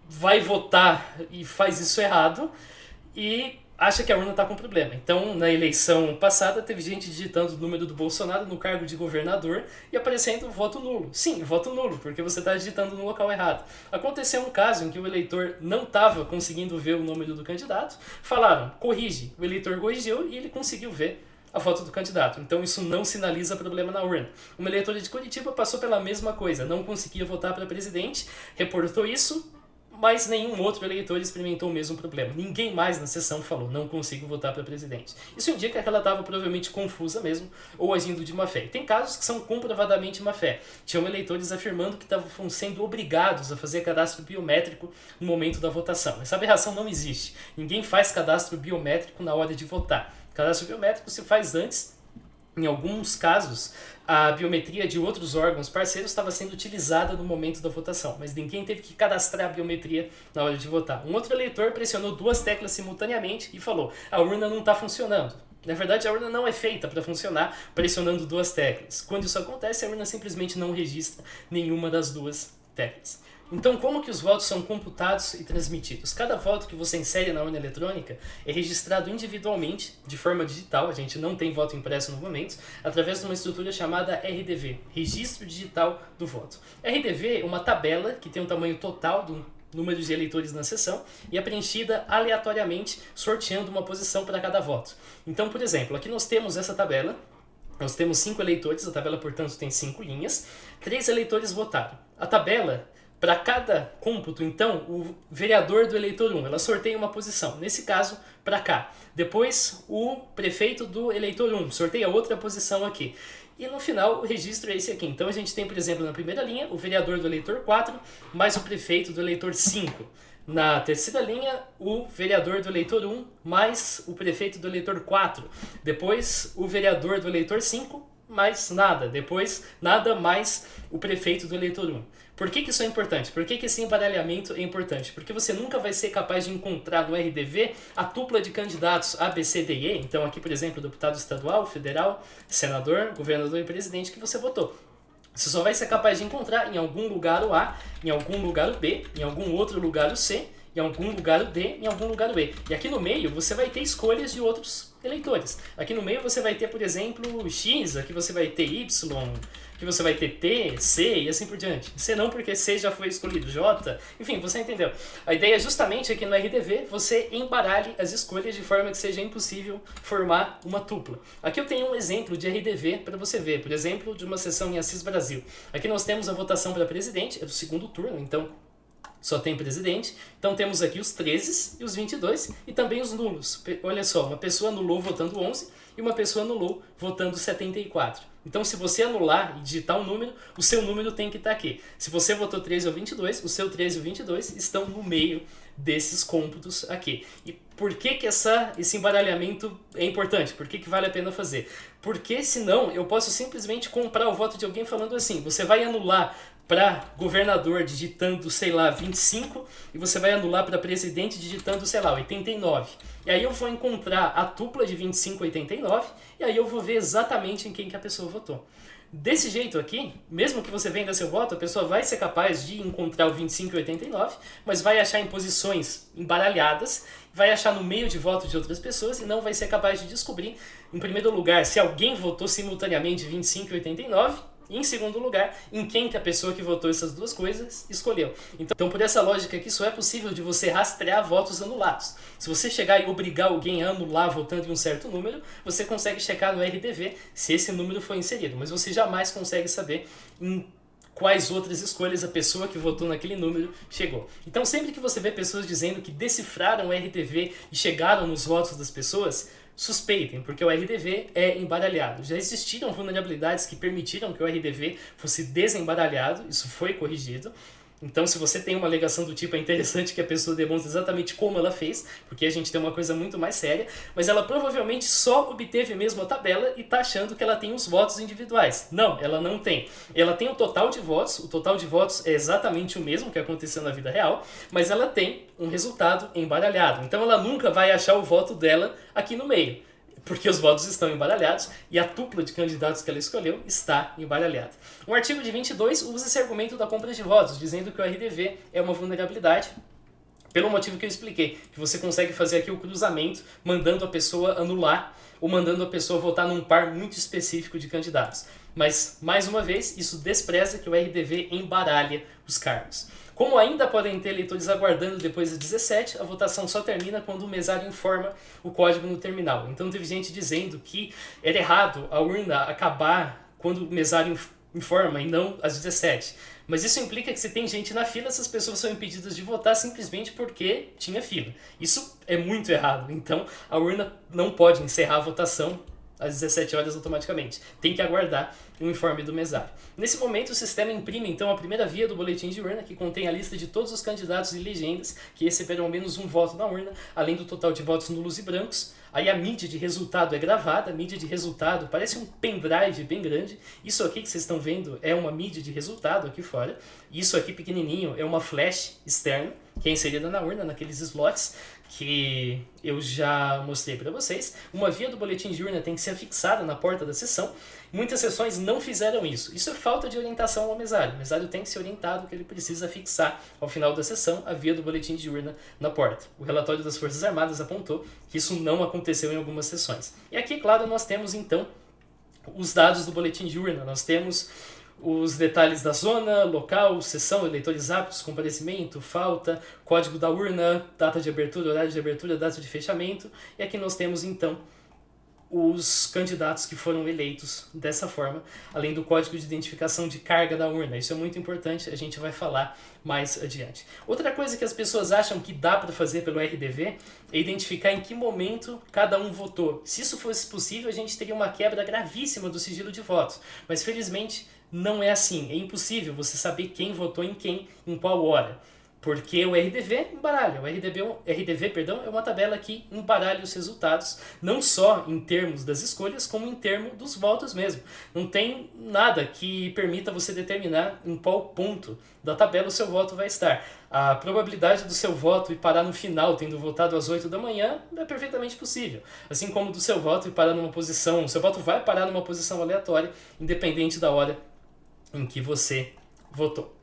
vai votar e faz isso errado e acha que a urna está com problema. Então, na eleição passada, teve gente digitando o número do Bolsonaro no cargo de governador e aparecendo voto nulo. Sim, voto nulo, porque você está digitando no local errado. Aconteceu um caso em que o eleitor não estava conseguindo ver o número do candidato, falaram, corrige. O eleitor corrigiu e ele conseguiu ver a foto do candidato. Então isso não sinaliza problema na urna. Uma eleitora de Curitiba passou pela mesma coisa, não conseguia votar para presidente, reportou isso, mas nenhum outro eleitor experimentou o mesmo problema. Ninguém mais na sessão falou, não consigo votar para presidente. Isso indica que ela estava provavelmente confusa mesmo, ou agindo de má fé. E tem casos que são comprovadamente má fé. Tinham eleitores afirmando que estavam sendo obrigados a fazer cadastro biométrico no momento da votação. Essa aberração não existe. Ninguém faz cadastro biométrico na hora de votar. Cadastro biométrico se faz antes. Em alguns casos, a biometria de outros órgãos parceiros estava sendo utilizada no momento da votação, mas ninguém teve que cadastrar a biometria na hora de votar. Um outro eleitor pressionou 2 teclas simultaneamente e falou, a urna não está funcionando. Na verdade, a urna não é feita para funcionar pressionando 2 teclas. Quando isso acontece, a urna simplesmente não registra nenhuma das 2 teclas. Então, como que os votos são computados e transmitidos? Cada voto que você insere na urna eletrônica é registrado individualmente, de forma digital, a gente não tem voto impresso no momento, através de uma estrutura chamada RDV, Registro Digital do Voto. RDV é uma tabela que tem um tamanho total do número de eleitores na sessão e é preenchida aleatoriamente, sorteando uma posição para cada voto. Então, por exemplo, aqui nós temos essa tabela, nós temos 5 eleitores, a tabela, portanto, tem 5 linhas, 3 eleitores votaram. A tabela, para cada cômputo, então, o vereador do eleitor 1, ela sorteia uma posição, nesse caso, para cá. Depois, o prefeito do eleitor 1 sorteia outra posição aqui. E no final, o registro é esse aqui. Então, a gente tem, por exemplo, na primeira linha, o vereador do eleitor 4, mais o prefeito do eleitor 5. Na terceira linha, o vereador do eleitor 1, mais o prefeito do eleitor 4. Depois, o vereador do eleitor 5, mais nada. Depois, nada mais o prefeito do eleitor 1. Por que isso é importante? Por que esse embaralhamento é importante? Porque você nunca vai ser capaz de encontrar no RDV a tupla de candidatos A, B, C, D e E. Então aqui, por exemplo, deputado estadual, federal, senador, governador e presidente que você votou. Você só vai ser capaz de encontrar em algum lugar o A, em algum lugar o B, em algum outro lugar o C, em algum lugar o D, em algum lugar o E. E aqui no meio você vai ter escolhas de outros eleitores. Aqui no meio você vai ter, por exemplo, X, aqui você vai ter Y, aqui você vai ter P, C e assim por diante. C não, porque C já foi escolhido, J, enfim, você entendeu. A ideia é justamente aqui no RDV você embaralhe as escolhas de forma que seja impossível formar uma tupla. Aqui eu tenho um exemplo de RDV para você ver, por exemplo, de uma sessão em Assis Brasil. Aqui nós temos a votação para presidente, é do segundo turno, então só tem presidente. Então temos aqui os 13 e os 22 e também os nulos. Olha só, uma pessoa anulou votando 11 e uma pessoa anulou votando 74. Então se você anular e digitar um número, o seu número tem que estar aqui. Se você votou 13 ou 22, o seu 13 ou 22 estão no meio desses cômputos aqui. E por que esse embaralhamento é importante? Por que vale a pena fazer? Porque senão eu posso simplesmente comprar o voto de alguém falando assim, você vai anular para governador digitando, sei lá, 25 e você vai anular para presidente digitando, sei lá, 89. E aí eu vou encontrar a tupla de 25 e 89 e aí eu vou ver exatamente em quem que a pessoa votou. Desse jeito aqui, mesmo que você venda seu voto, a pessoa vai ser capaz de encontrar o 25 e 89, mas vai achar em posições embaralhadas, vai achar no meio de voto de outras pessoas e não vai ser capaz de descobrir, em primeiro lugar, se alguém votou simultaneamente 25 e 89, e em segundo lugar, em quem que a pessoa que votou essas duas coisas escolheu. Então, por essa lógica aqui, só é possível de você rastrear votos anulados. Se você chegar e obrigar alguém a anular votando em um certo número, você consegue checar no RDV se esse número foi inserido, mas você jamais consegue saber em quais outras escolhas a pessoa que votou naquele número chegou. Então, sempre que você vê pessoas dizendo que decifraram o RDV e chegaram nos votos das pessoas, suspeitem, porque o RDV é embaralhado. Já existiram vulnerabilidades que permitiram que o RDV fosse desembaralhado, isso foi corrigido. Então, se você tem uma alegação do tipo, é interessante que a pessoa demonstre exatamente como ela fez, porque a gente tem uma coisa muito mais séria, mas ela provavelmente só obteve mesmo a tabela e está achando que ela tem os votos individuais. Não, ela não tem. Ela tem o total de votos é exatamente o mesmo que aconteceu na vida real, mas ela tem um resultado embaralhado. Então, ela nunca vai achar o voto dela aqui no meio, porque os votos estão embaralhados e a tupla de candidatos que ela escolheu está embaralhada. O artigo de 22 usa esse argumento da compra de votos, dizendo que o RDV é uma vulnerabilidade, pelo motivo que eu expliquei, que você consegue fazer aqui o cruzamento, mandando a pessoa anular ou mandando a pessoa votar num par muito específico de candidatos. Mas, mais uma vez, isso despreza que o RDV embaralha os cargos. Como ainda podem ter eleitores aguardando depois das 17, a votação só termina quando o mesário informa o código no terminal. Então teve gente dizendo que era errado a urna acabar quando o mesário informa e não às 17. Mas isso implica que se tem gente na fila, essas pessoas são impedidas de votar simplesmente porque tinha fila. Isso é muito errado. Então a urna não pode encerrar a votação às 17 horas automaticamente. Tem que aguardar o informe do mesário. Nesse momento, o sistema imprime, então, a primeira via do boletim de urna, que contém a lista de todos os candidatos e legendas que receberam ao menos um voto na urna, além do total de votos nulos e brancos. Aí a mídia de resultado é gravada, a mídia de resultado parece um pendrive bem grande. Isso aqui que vocês estão vendo é uma mídia de resultado aqui fora. Isso aqui pequenininho é uma flash externa, que é inserida na urna, naqueles slots que eu já mostrei para vocês. Uma via do boletim de urna tem que ser fixada na porta da sessão. Muitas sessões não fizeram isso. Isso é falta de orientação ao mesário. O mesário tem que ser orientado que ele precisa fixar ao final da sessão a via do boletim de urna na porta. O relatório das Forças Armadas apontou que isso não aconteceu em algumas sessões. E aqui, claro, nós temos então os dados do boletim de urna. Nós temos os detalhes da zona, local, sessão, eleitores aptos, comparecimento, falta, código da urna, data de abertura, horário de abertura, data de fechamento. E aqui nós temos então os candidatos que foram eleitos dessa forma, além do código de identificação de carga da urna. Isso é muito importante, a gente vai falar mais adiante. Outra coisa que as pessoas acham que dá para fazer pelo RDV é identificar em que momento cada um votou. Se isso fosse possível, a gente teria uma quebra gravíssima do sigilo de votos, mas felizmente não é assim. É impossível você saber quem votou em quem, em qual hora. Porque o RDV embaralha. RDV, perdão, é uma tabela que embaralha os resultados, não só em termos das escolhas, como em termos dos votos mesmo. Não tem nada que permita você determinar em qual ponto da tabela o seu voto vai estar. A probabilidade do seu voto ir parar no final, tendo votado às 8 da manhã, é perfeitamente possível. Assim como do seu voto ir parar numa posição, o seu voto vai parar numa posição aleatória, independente da hora em que você votou.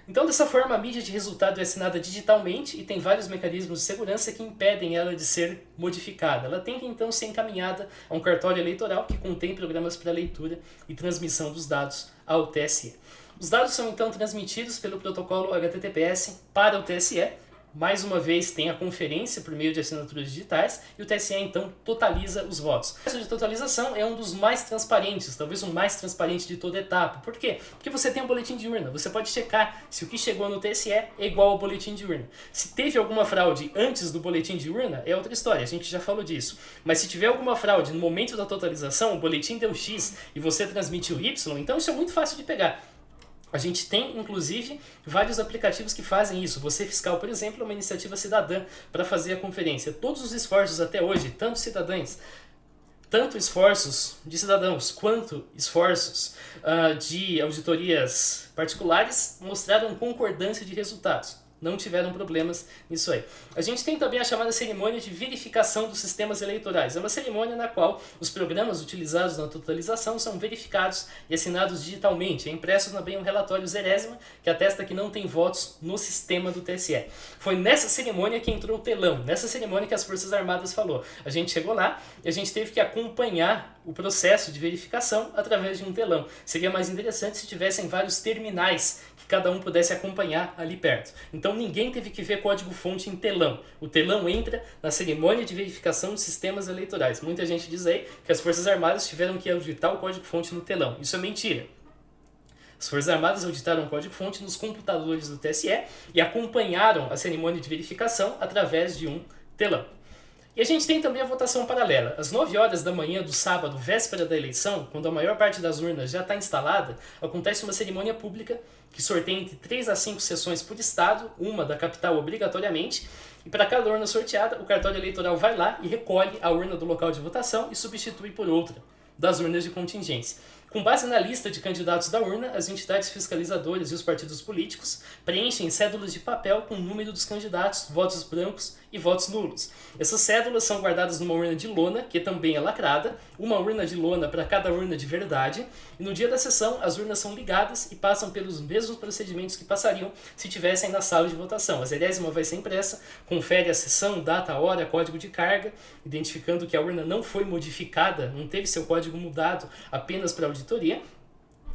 Então, dessa forma, a mídia de resultado é assinada digitalmente e tem vários mecanismos de segurança que impedem ela de ser modificada. Ela tem que, então, ser encaminhada a um cartório eleitoral que contém programas para leitura e transmissão dos dados ao TSE. Os dados são, então, transmitidos pelo protocolo HTTPS para o TSE. Mais uma vez tem a conferência por meio de assinaturas digitais e o TSE então totaliza os votos. O processo de totalização é um dos mais transparentes, talvez o mais transparente de toda a etapa. Por quê? Porque você tem um boletim de urna, você pode checar se o que chegou no TSE é igual ao boletim de urna. Se teve alguma fraude antes do boletim de urna, é outra história, a gente já falou disso. Mas se tiver alguma fraude no momento da totalização, o boletim deu X e você transmitiu Y, então isso é muito fácil de pegar. A gente tem, inclusive, vários aplicativos que fazem isso. Você Fiscal, por exemplo, é uma iniciativa cidadã para fazer a conferência. Todos os esforços até hoje, tanto esforços de cidadãos quanto esforços de auditorias particulares, mostraram concordância de resultados. Não tiveram problemas nisso aí. A gente tem também a chamada cerimônia de verificação dos sistemas eleitorais. É uma cerimônia na qual os programas utilizados na totalização são verificados e assinados digitalmente. É impresso também um relatório Zerésima que atesta que não tem votos no sistema do TSE. Foi nessa cerimônia que entrou o telão, nessa cerimônia que as Forças Armadas falou. A gente chegou lá e a gente teve que acompanhar o processo de verificação através de um telão. Seria mais interessante se tivessem vários terminais que cada um pudesse acompanhar ali perto. Então ninguém teve que ver código-fonte em telão. O telão entra na cerimônia de verificação de sistemas eleitorais. Muita gente diz aí que as Forças Armadas tiveram que auditar o código-fonte no telão. Isso é mentira. As Forças Armadas auditaram o código-fonte nos computadores do TSE e acompanharam a cerimônia de verificação através de um telão. E a gente tem também a votação paralela. Às 9 horas da manhã do sábado, véspera da eleição, quando a maior parte das urnas já está instalada, acontece uma cerimônia pública que sorteia entre 3 a 5 sessões por estado, uma da capital obrigatoriamente, e para cada urna sorteada, o cartório eleitoral vai lá e recolhe a urna do local de votação e substitui por outra das urnas de contingência. Com base na lista de candidatos da urna, as entidades fiscalizadoras e os partidos políticos preenchem cédulas de papel com o número dos candidatos, votos brancos e votos nulos. Essas cédulas são guardadas numa urna de lona, que também é lacrada, uma urna de lona para cada urna de verdade, e no dia da sessão as urnas são ligadas e passam pelos mesmos procedimentos que passariam se estivessem na sala de votação. A zerésima vai ser impressa, confere a sessão, data, hora, código de carga, identificando que a urna não foi modificada, não teve seu código mudado apenas para auditoria,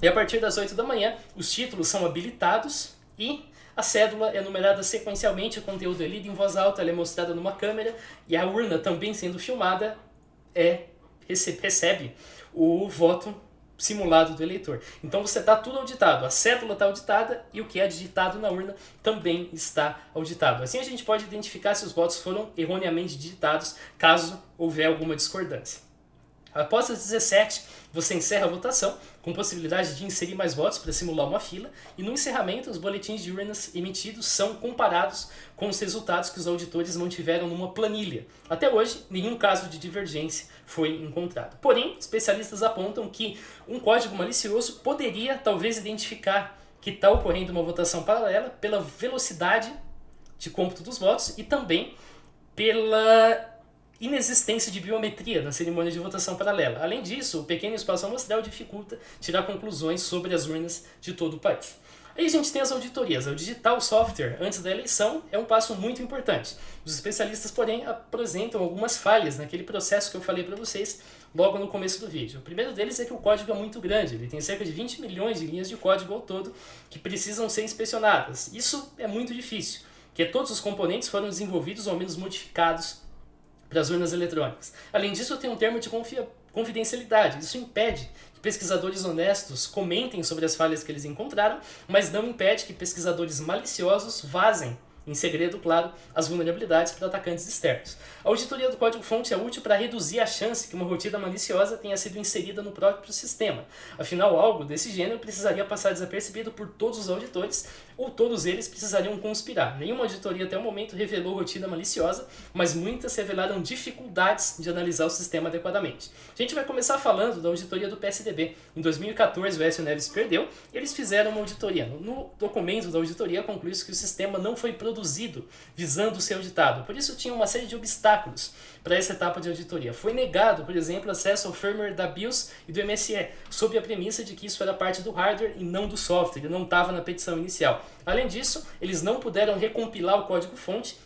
e a partir das 8 da manhã os títulos são habilitados e a cédula é numerada sequencialmente, o conteúdo é lido em voz alta, ela é mostrada numa câmera e a urna também sendo filmada recebe o voto simulado do eleitor. Então você está tudo auditado, a cédula está auditada e o que é digitado na urna também está auditado. Assim a gente pode identificar se os votos foram erroneamente digitados, caso houver alguma discordância. Após as 17, você encerra a votação, com possibilidade de inserir mais votos para simular uma fila, e no encerramento, os boletins de urnas emitidos são comparados com os resultados que os auditores mantiveram numa planilha. Até hoje, nenhum caso de divergência foi encontrado. Porém, especialistas apontam que um código malicioso poderia, talvez, identificar que está ocorrendo uma votação paralela pela velocidade de cômputo dos votos e também pela inexistência de biometria na cerimônia de votação paralela. Além disso, o pequeno espaço amostral dificulta tirar conclusões sobre as urnas de todo o país. Aí a gente tem as auditorias. O digital software antes da eleição é um passo muito importante. Os especialistas, porém, apresentam algumas falhas naquele processo que eu falei para vocês logo no começo do vídeo. O primeiro deles é que o código é muito grande. Ele tem cerca de 20 milhões de linhas de código ao todo que precisam ser inspecionadas. Isso é muito difícil, porque todos os componentes foram desenvolvidos ou ao menos modificados para as urnas eletrônicas. Além disso, tem um termo de confidencialidade. Isso impede que pesquisadores honestos comentem sobre as falhas que eles encontraram, mas não impede que pesquisadores maliciosos vazem em segredo, claro, as vulnerabilidades para atacantes externos. A auditoria do código-fonte é útil para reduzir a chance que uma rotina maliciosa tenha sido inserida no próprio sistema. Afinal, algo desse gênero precisaria passar desapercebido por todos os auditores, ou todos eles precisariam conspirar. Nenhuma auditoria até o momento revelou rotina maliciosa, mas muitas revelaram dificuldades de analisar o sistema adequadamente. A gente vai começar falando da auditoria do PSDB. Em 2014, o Aécio Neves perdeu e eles fizeram uma auditoria. No documento da auditoria conclui-se que o sistema não foi produzido visando ser auditado. Por isso tinha uma série de obstáculos para essa etapa de auditoria. Foi negado, por exemplo, acesso ao firmware da BIOS e do MSE, sob a premissa de que isso era parte do hardware e não do software, ele não estava na petição inicial. Além disso, eles não puderam recompilar o código-fonte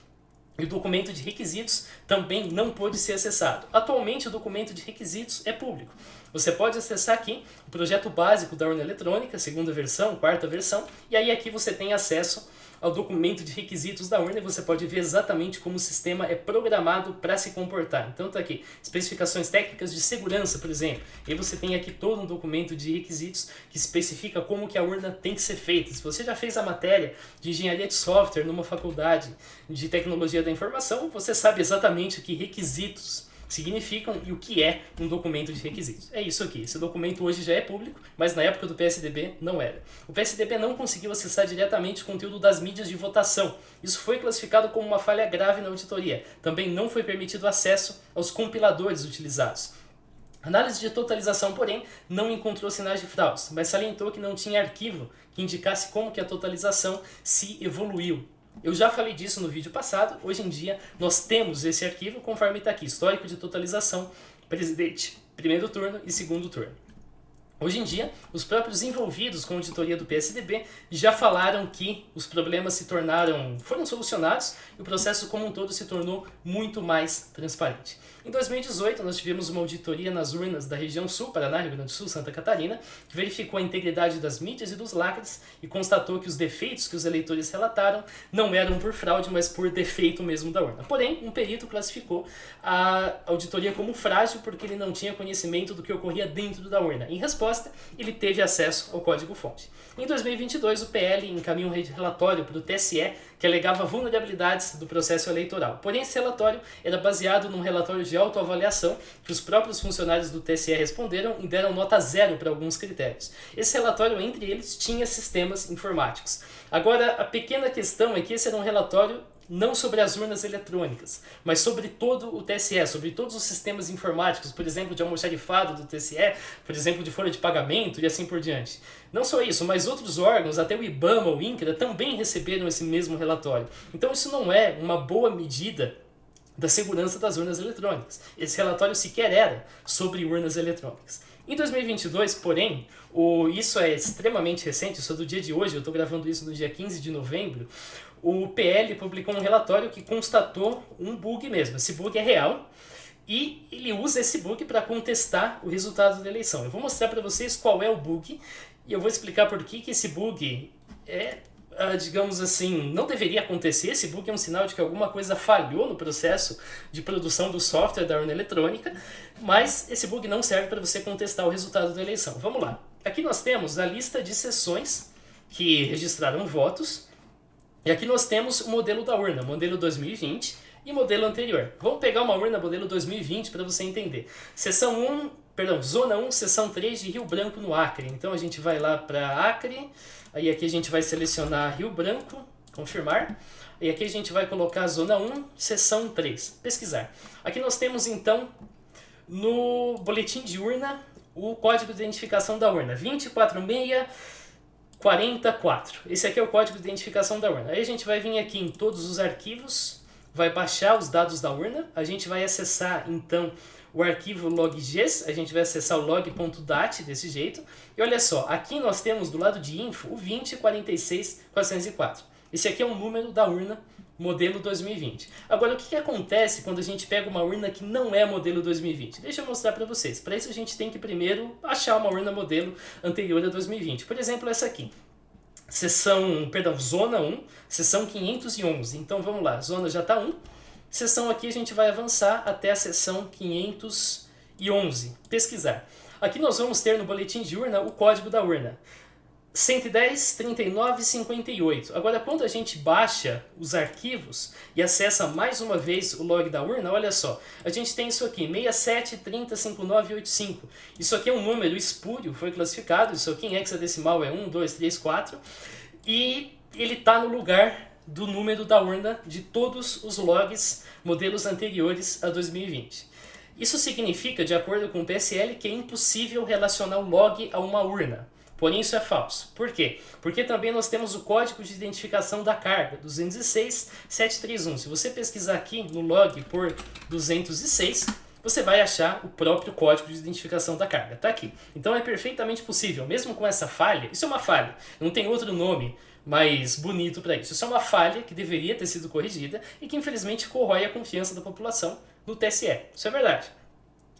e o documento de requisitos também não pôde ser acessado. Atualmente, o documento de requisitos é público. Você pode acessar aqui o projeto básico da urna eletrônica, segunda versão, quarta versão, e aí aqui você tem acesso ao documento de requisitos da urna e você pode ver exatamente como o sistema é programado para se comportar. Então está aqui, especificações técnicas de segurança, por exemplo. E você tem aqui todo um documento de requisitos que especifica como que a urna tem que ser feita. Se você já fez a matéria de engenharia de software numa faculdade de tecnologia da informação, você sabe exatamente o que requisitos significam e o que é um documento de requisitos. É isso aqui. Esse documento hoje já é público, mas na época do PSDB não era. O PSDB não conseguiu acessar diretamente o conteúdo das mídias de votação. Isso foi classificado como uma falha grave na auditoria. Também não foi permitido acesso aos compiladores utilizados. A análise de totalização, porém, não encontrou sinais de fraudes, mas salientou que não tinha arquivo que indicasse como que a totalização se evoluiu. Eu já falei disso no vídeo passado. Hoje em dia nós temos esse arquivo conforme está aqui, histórico de totalização, presidente, primeiro turno e segundo turno. Hoje em dia, os próprios envolvidos com a auditoria do PSDB já falaram que os problemas foram solucionados e o processo como um todo se tornou muito mais transparente. Em 2018, nós tivemos uma auditoria nas urnas da região sul, Paraná, Rio Grande do Sul, Santa Catarina, que verificou a integridade das mídias e dos lacres e constatou que os defeitos que os eleitores relataram não eram por fraude, mas por defeito mesmo da urna. Porém, um perito classificou a auditoria como frágil porque ele não tinha conhecimento do que ocorria dentro da urna. Em resposta, ele teve acesso ao código-fonte. Em 2022, o PL encaminhou um relatório para o TSE que alegava vulnerabilidades do processo eleitoral. Porém, esse relatório era baseado num relatório de autoavaliação que os próprios funcionários do TSE responderam e deram nota 0 para alguns critérios. Esse relatório, entre eles, tinha sistemas informáticos. Agora, a pequena questão é que esse era um relatório não sobre as urnas eletrônicas, mas sobre todo o TSE, sobre todos os sistemas informáticos, por exemplo, de almoxarifado do TSE, por exemplo, de folha de pagamento e assim por diante. Não só isso, mas outros órgãos, até o IBAMA, o INCRA, também receberam esse mesmo relatório. Então isso não é uma boa medida da segurança das urnas eletrônicas. Esse relatório sequer era sobre urnas eletrônicas. Em 2022, porém, isso é extremamente recente, isso é do dia de hoje, eu estou gravando isso no dia 15 de novembro, o PL publicou um relatório que constatou um bug mesmo. Esse bug é real e ele usa esse bug para contestar o resultado da eleição. Eu vou mostrar para vocês qual é o bug e eu vou explicar por que esse bug digamos assim, não deveria acontecer. Esse bug é um sinal de que alguma coisa falhou no processo de produção do software da urna eletrônica, mas esse bug não serve para você contestar o resultado da eleição. Vamos lá. Aqui nós temos a lista de sessões que registraram votos. E aqui nós temos o modelo da urna, modelo 2020 e modelo anterior. Vamos pegar uma urna modelo 2020 para você entender. Zona 1, seção 3 de Rio Branco, no Acre. Então a gente vai lá para Acre, aí aqui a gente vai selecionar Rio Branco, confirmar. E aqui a gente vai colocar Zona 1, seção 3, pesquisar. Aqui nós temos então, no boletim de urna, o código de identificação da urna, 24644. Esse aqui é o código de identificação da urna. Aí a gente vai vir aqui em todos os arquivos, vai baixar os dados da urna, a gente vai acessar então o arquivo loggs, a gente vai acessar o log.dat desse jeito. E olha só, aqui nós temos do lado de info o 2046404. Esse aqui é o número da urna modelo 2020. Agora, o que acontece quando a gente pega uma urna que não é modelo 2020? Deixa eu mostrar para vocês. Para isso a gente tem que primeiro achar uma urna modelo anterior a 2020. Por exemplo, essa aqui. Zona 1, seção 511. Então vamos lá, zona já está 1. Seção aqui a gente vai avançar até a seção 511. Pesquisar. Aqui nós vamos ter no boletim de urna o código da urna. 110, 39 e 58. Agora, quando a gente baixa os arquivos e acessa mais uma vez o log da urna, olha só, a gente tem isso aqui, 67, 30, 59 e 85. Isso aqui é um número espúrio, foi classificado, isso aqui em hexadecimal é 1, 2, 3, 4, e ele está no lugar do número da urna de todos os logs modelos anteriores a 2020. Isso significa, de acordo com o PSL, que é impossível relacionar o log a uma urna. Porém, isso é falso. Por quê? Porque também nós temos o código de identificação da carga, 206.731. Se você pesquisar aqui no log por 206, você vai achar o próprio código de identificação da carga. Está aqui. Então é perfeitamente possível, mesmo com essa falha, isso é uma falha, não tem outro nome mais bonito para isso. Isso é uma falha que deveria ter sido corrigida e que infelizmente corrói a confiança da população no TSE. Isso é verdade.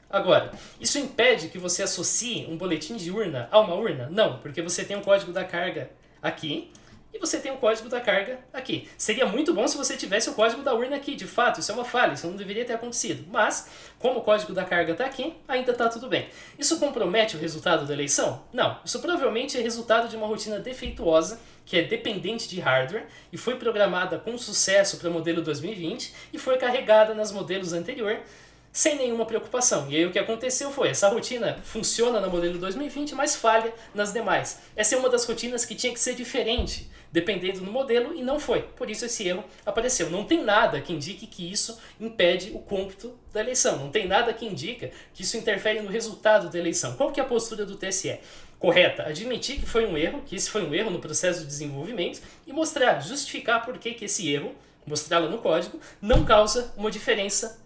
Agora, isso impede que você associe um boletim de urna a uma urna? Não, porque você tem o código da carga aqui e você tem o código da carga aqui. Seria muito bom se você tivesse o código da urna aqui, de fato, isso é uma falha, isso não deveria ter acontecido. Mas, como o código da carga está aqui, ainda está tudo bem. Isso compromete o resultado da eleição? Não, isso provavelmente é resultado de uma rotina defeituosa, que é dependente de hardware e foi programada com sucesso para o modelo 2020 e foi carregada nas modelos anteriores sem nenhuma preocupação. E aí o que aconteceu foi, essa rotina funciona no modelo 2020, mas falha nas demais. Essa é uma das rotinas que tinha que ser diferente, dependendo do modelo, e não foi. Por isso esse erro apareceu. Não tem nada que indique que isso impede o cômputo da eleição. Não tem nada que indica que isso interfere no resultado da eleição. Qual que é a postura do TSE? Correta, admitir que foi um erro, que esse foi um erro no processo de desenvolvimento e mostrar, justificar por que esse erro, mostrá-lo no código, não causa uma diferença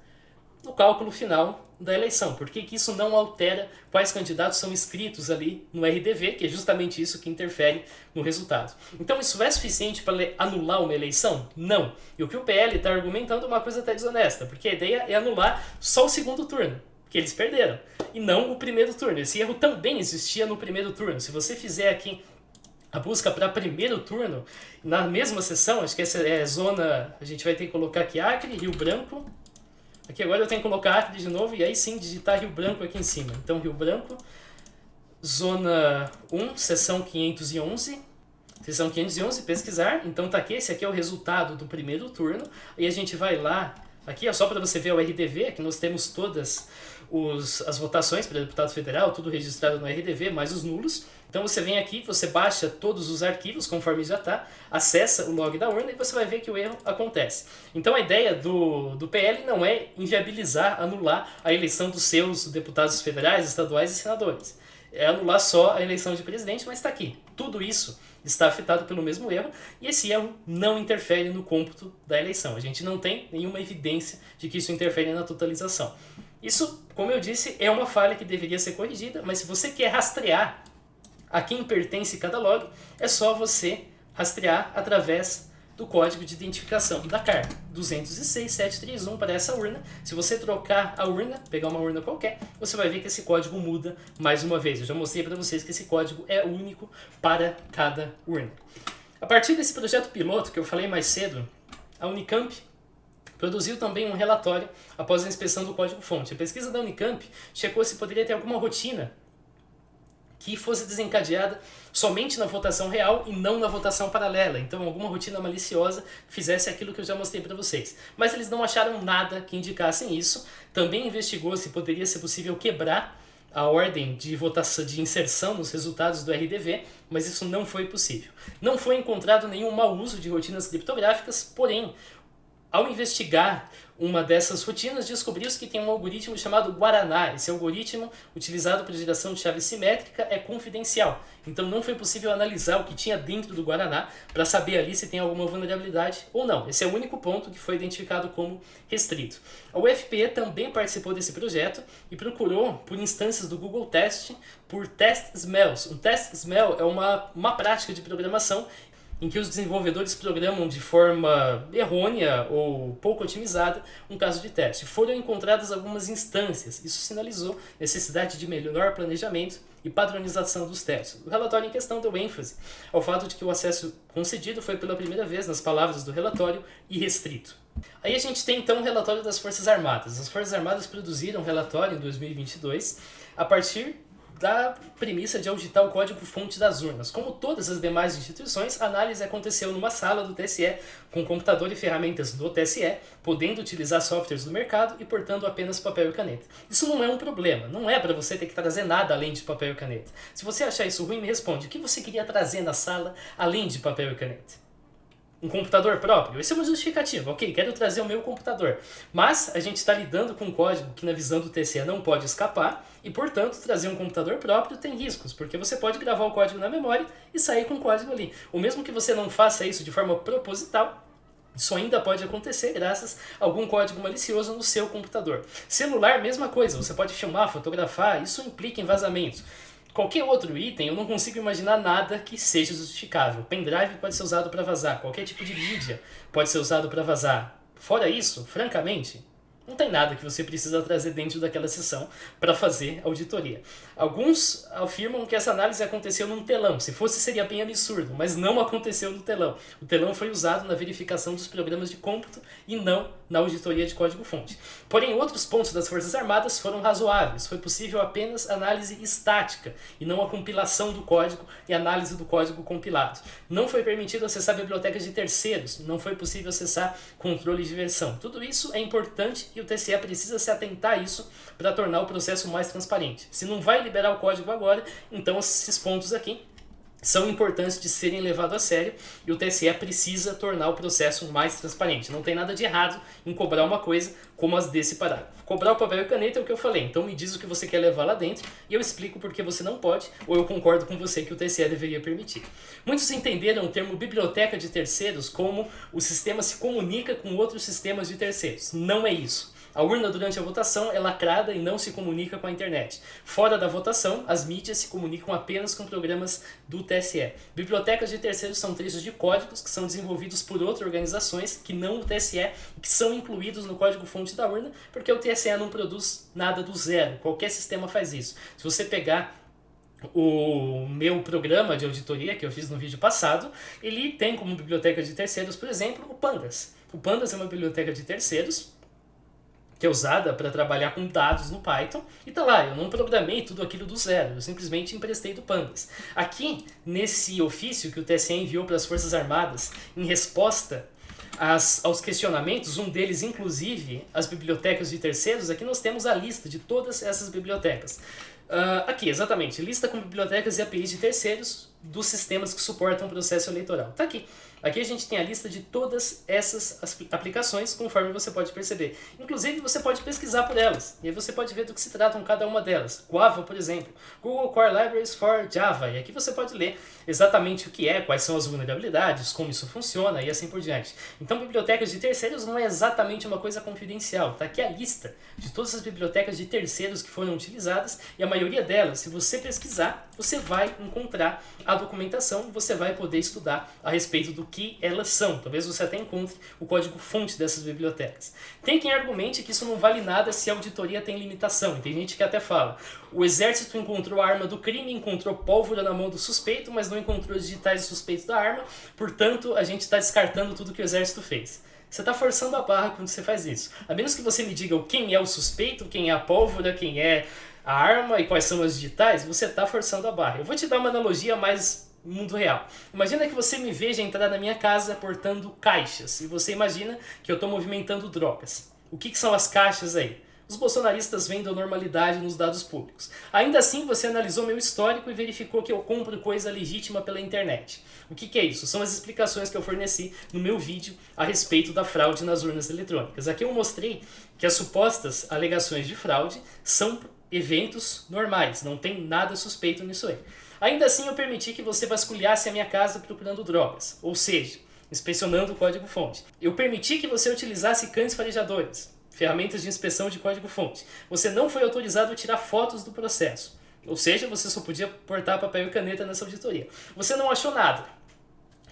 no cálculo final da eleição. Por que isso não altera quais candidatos são inscritos ali no RDV, que é justamente isso que interfere no resultado. Então isso é suficiente para anular uma eleição? Não. E o que o PL está argumentando é uma coisa até desonesta, porque a ideia é anular só o segundo turno, que eles perderam, e não o primeiro turno. Esse erro também existia no primeiro turno. Se você fizer aqui a busca para primeiro turno, na mesma sessão, acho que essa é a zona, a gente vai ter que colocar aqui Acre, Rio Branco. Aqui agora eu tenho que colocar Acre de novo e aí sim digitar Rio Branco aqui em cima. Então Rio Branco, zona 1, seção 511. Seção 511, pesquisar. Então tá aqui, esse aqui é o resultado do primeiro turno. Aí a gente vai lá, aqui é só para você ver o RDV, aqui nós temos todas as votações para deputado federal, tudo registrado no RDV, mais os nulos. Então você vem aqui, você baixa todos os arquivos, conforme já está, acessa o log da urna e você vai ver que o erro acontece. Então a ideia do PL não é inviabilizar, anular a eleição dos seus deputados federais, estaduais e senadores. É anular só a eleição de presidente, mas está aqui. Tudo isso está afetado pelo mesmo erro e esse erro não interfere no cômputo da eleição. A gente não tem nenhuma evidência de que isso interfere na totalização. Isso, como eu disse, é uma falha que deveria ser corrigida, mas se você quer rastrear a quem pertence cada log, é só você rastrear através do código de identificação da carga, 206.731 para essa urna. Se você trocar a urna, pegar uma urna qualquer, você vai ver que esse código muda mais uma vez. Eu já mostrei para vocês que esse código é único para cada urna. A partir desse projeto piloto que eu falei mais cedo, a Unicamp produziu também um relatório após a inspeção do código-fonte. A pesquisa da Unicamp checou se poderia ter alguma rotina que fosse desencadeada somente na votação real e não na votação paralela. Então, alguma rotina maliciosa fizesse aquilo que eu já mostrei para vocês. Mas eles não acharam nada que indicasse isso. Também investigou se poderia ser possível quebrar a ordem de votação, de inserção nos resultados do RDV, mas isso não foi possível. Não foi encontrado nenhum mau uso de rotinas criptográficas, porém, ao investigar uma dessas rotinas, descobriu-se que tem um algoritmo chamado Guaraná. Esse algoritmo, utilizado para geração de chave simétrica, é confidencial. Então não foi possível analisar o que tinha dentro do Guaraná para saber ali se tem alguma vulnerabilidade ou não. Esse é o único ponto que foi identificado como restrito. A UFPE também participou desse projeto e procurou por instâncias do Google Test por test smells. Um test smell é uma prática de programação em que os desenvolvedores programam de forma errônea ou pouco otimizada um caso de teste. Foram encontradas algumas instâncias. Isso sinalizou necessidade de melhor planejamento e padronização dos testes. O relatório em questão deu ênfase ao fato de que o acesso concedido foi pela primeira vez, nas palavras do relatório, irrestrito. Aí a gente tem então o relatório das Forças Armadas. As Forças Armadas produziram um relatório em 2022 a partir da premissa de auditar o código-fonte das urnas. Como todas as demais instituições, a análise aconteceu numa sala do TSE, com computador e ferramentas do TSE, podendo utilizar softwares do mercado e portando apenas papel e caneta. Isso não é um problema, não é para você ter que trazer nada além de papel e caneta. Se você achar isso ruim, me responde, o que você queria trazer na sala além de papel e caneta? Um computador próprio? Esse é uma justificativa. Ok, quero trazer o meu computador. Mas a gente está lidando com um código que na visão do TSE não pode escapar e, portanto, trazer um computador próprio tem riscos, porque você pode gravar o código na memória e sair com o código ali. Ou mesmo que você não faça isso de forma proposital, isso ainda pode acontecer graças a algum código malicioso no seu computador. Celular, mesma coisa. Você pode filmar, fotografar, isso implica em vazamentos. Qualquer outro item, eu não consigo imaginar nada que seja justificável. Pendrive pode ser usado para vazar, qualquer tipo de mídia pode ser usado para vazar. Fora isso, francamente, não tem nada que você precisa trazer dentro daquela sessão para fazer auditoria. Alguns afirmam que essa análise aconteceu num telão. Se fosse, seria bem absurdo, mas não aconteceu no telão. O telão foi usado na verificação dos programas de cômputo e não na auditoria de código-fonte. Porém, outros pontos das Forças Armadas foram razoáveis. Foi possível apenas análise estática e não a compilação do código e análise do código compilado. Não foi permitido acessar bibliotecas de terceiros, não foi possível acessar controle de versão. Tudo isso é importante e o TSE precisa se atentar a isso para tornar o processo mais transparente. Se não vai liberar o código agora, então esses pontos aqui são importantes de serem levados a sério e o TSE precisa tornar o processo mais transparente. Não tem nada de errado em cobrar uma coisa como as desse parágrafo. Cobrar o papel e caneta é o que eu falei, então me diz o que você quer levar lá dentro e eu explico por que você não pode, ou eu concordo com você que o TSE deveria permitir. Muitos entenderam o termo biblioteca de terceiros como o sistema se comunica com outros sistemas de terceiros. Não é isso. A urna durante a votação é lacrada e não se comunica com a internet. Fora da votação, as mídias se comunicam apenas com programas do TSE. Bibliotecas de terceiros são trechos de códigos que são desenvolvidos por outras organizações que não o TSE e que são incluídos no código-fonte da urna, porque o TSE não produz nada do zero. Qualquer sistema faz isso. Se você pegar o meu programa de auditoria que eu fiz no vídeo passado, ele tem como biblioteca de terceiros, por exemplo, o Pandas. O Pandas é uma biblioteca de terceiros que é usada para trabalhar com dados no Python, e tá lá, eu não programei tudo aquilo do zero, eu simplesmente emprestei do Pandas. Aqui, nesse ofício que o TSE enviou para as Forças Armadas, em resposta aos questionamentos, um deles inclusive as bibliotecas de terceiros, aqui nós temos a lista de todas essas bibliotecas. Aqui, exatamente, lista com bibliotecas e APIs de terceiros dos sistemas que suportam o processo eleitoral. Tá aqui. Aqui a gente tem a lista de todas essas aplicações, conforme você pode perceber. Inclusive, você pode pesquisar por elas, e aí você pode ver do que se tratam cada uma delas. Guava, por exemplo, Google Core Libraries for Java, e aqui você pode ler exatamente o que é, quais são as vulnerabilidades, como isso funciona e assim por diante. Então, bibliotecas de terceiros não é exatamente uma coisa confidencial. Está aqui a lista de todas as bibliotecas de terceiros que foram utilizadas, e a maioria delas, se você pesquisar, você vai encontrar a documentação e você vai poder estudar a respeito do que elas são. Talvez você até encontre o código-fonte dessas bibliotecas. Tem quem argumente que isso não vale nada se a auditoria tem limitação. Tem gente que até fala, o exército encontrou a arma do crime, encontrou pólvora na mão do suspeito, mas não encontrou os digitais do suspeito da arma, portanto a gente está descartando tudo que o exército fez. Você está forçando a barra quando você faz isso. A menos que você me diga quem é o suspeito, quem é a pólvora, quem é a arma e quais são as digitais, você está forçando a barra. Eu vou te dar uma analogia mais mundo real. Imagina que você me veja entrar na minha casa portando caixas e você imagina que eu estou movimentando drogas. O que são as caixas aí? Os bolsonaristas vêm da normalidade nos dados públicos. Ainda assim, você analisou meu histórico e verificou que eu compro coisa legítima pela internet. O que é isso? São as explicações que eu forneci no meu vídeo a respeito da fraude nas urnas eletrônicas. Aqui eu mostrei que as supostas alegações de fraude são eventos normais, não tem nada suspeito nisso aí. Ainda assim, eu permiti que você vasculhasse a minha casa procurando drogas, ou seja, inspecionando o código-fonte. Eu permiti que você utilizasse cães farejadores, ferramentas de inspeção de código-fonte. Você não foi autorizado a tirar fotos do processo, ou seja, você só podia portar papel e caneta nessa auditoria. Você não achou nada.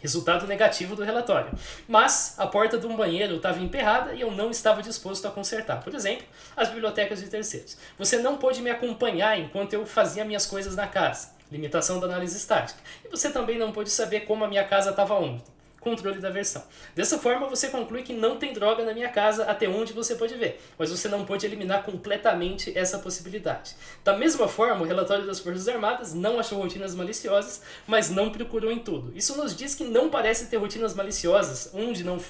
Resultado negativo do relatório. Mas a porta de um banheiro estava emperrada e eu não estava disposto a consertar. Por exemplo, as bibliotecas de terceiros. Você não pôde me acompanhar enquanto eu fazia minhas coisas na casa. Limitação da análise estática. E você também não pôde saber como a minha casa estava ontem. controle da versão. Dessa forma, você conclui que não tem droga na minha casa até onde você pode ver, mas você não pode eliminar completamente essa possibilidade. Da mesma forma, o relatório das Forças Armadas não achou rotinas maliciosas, mas não procurou em tudo. Isso nos diz que não parece ter rotinas maliciosas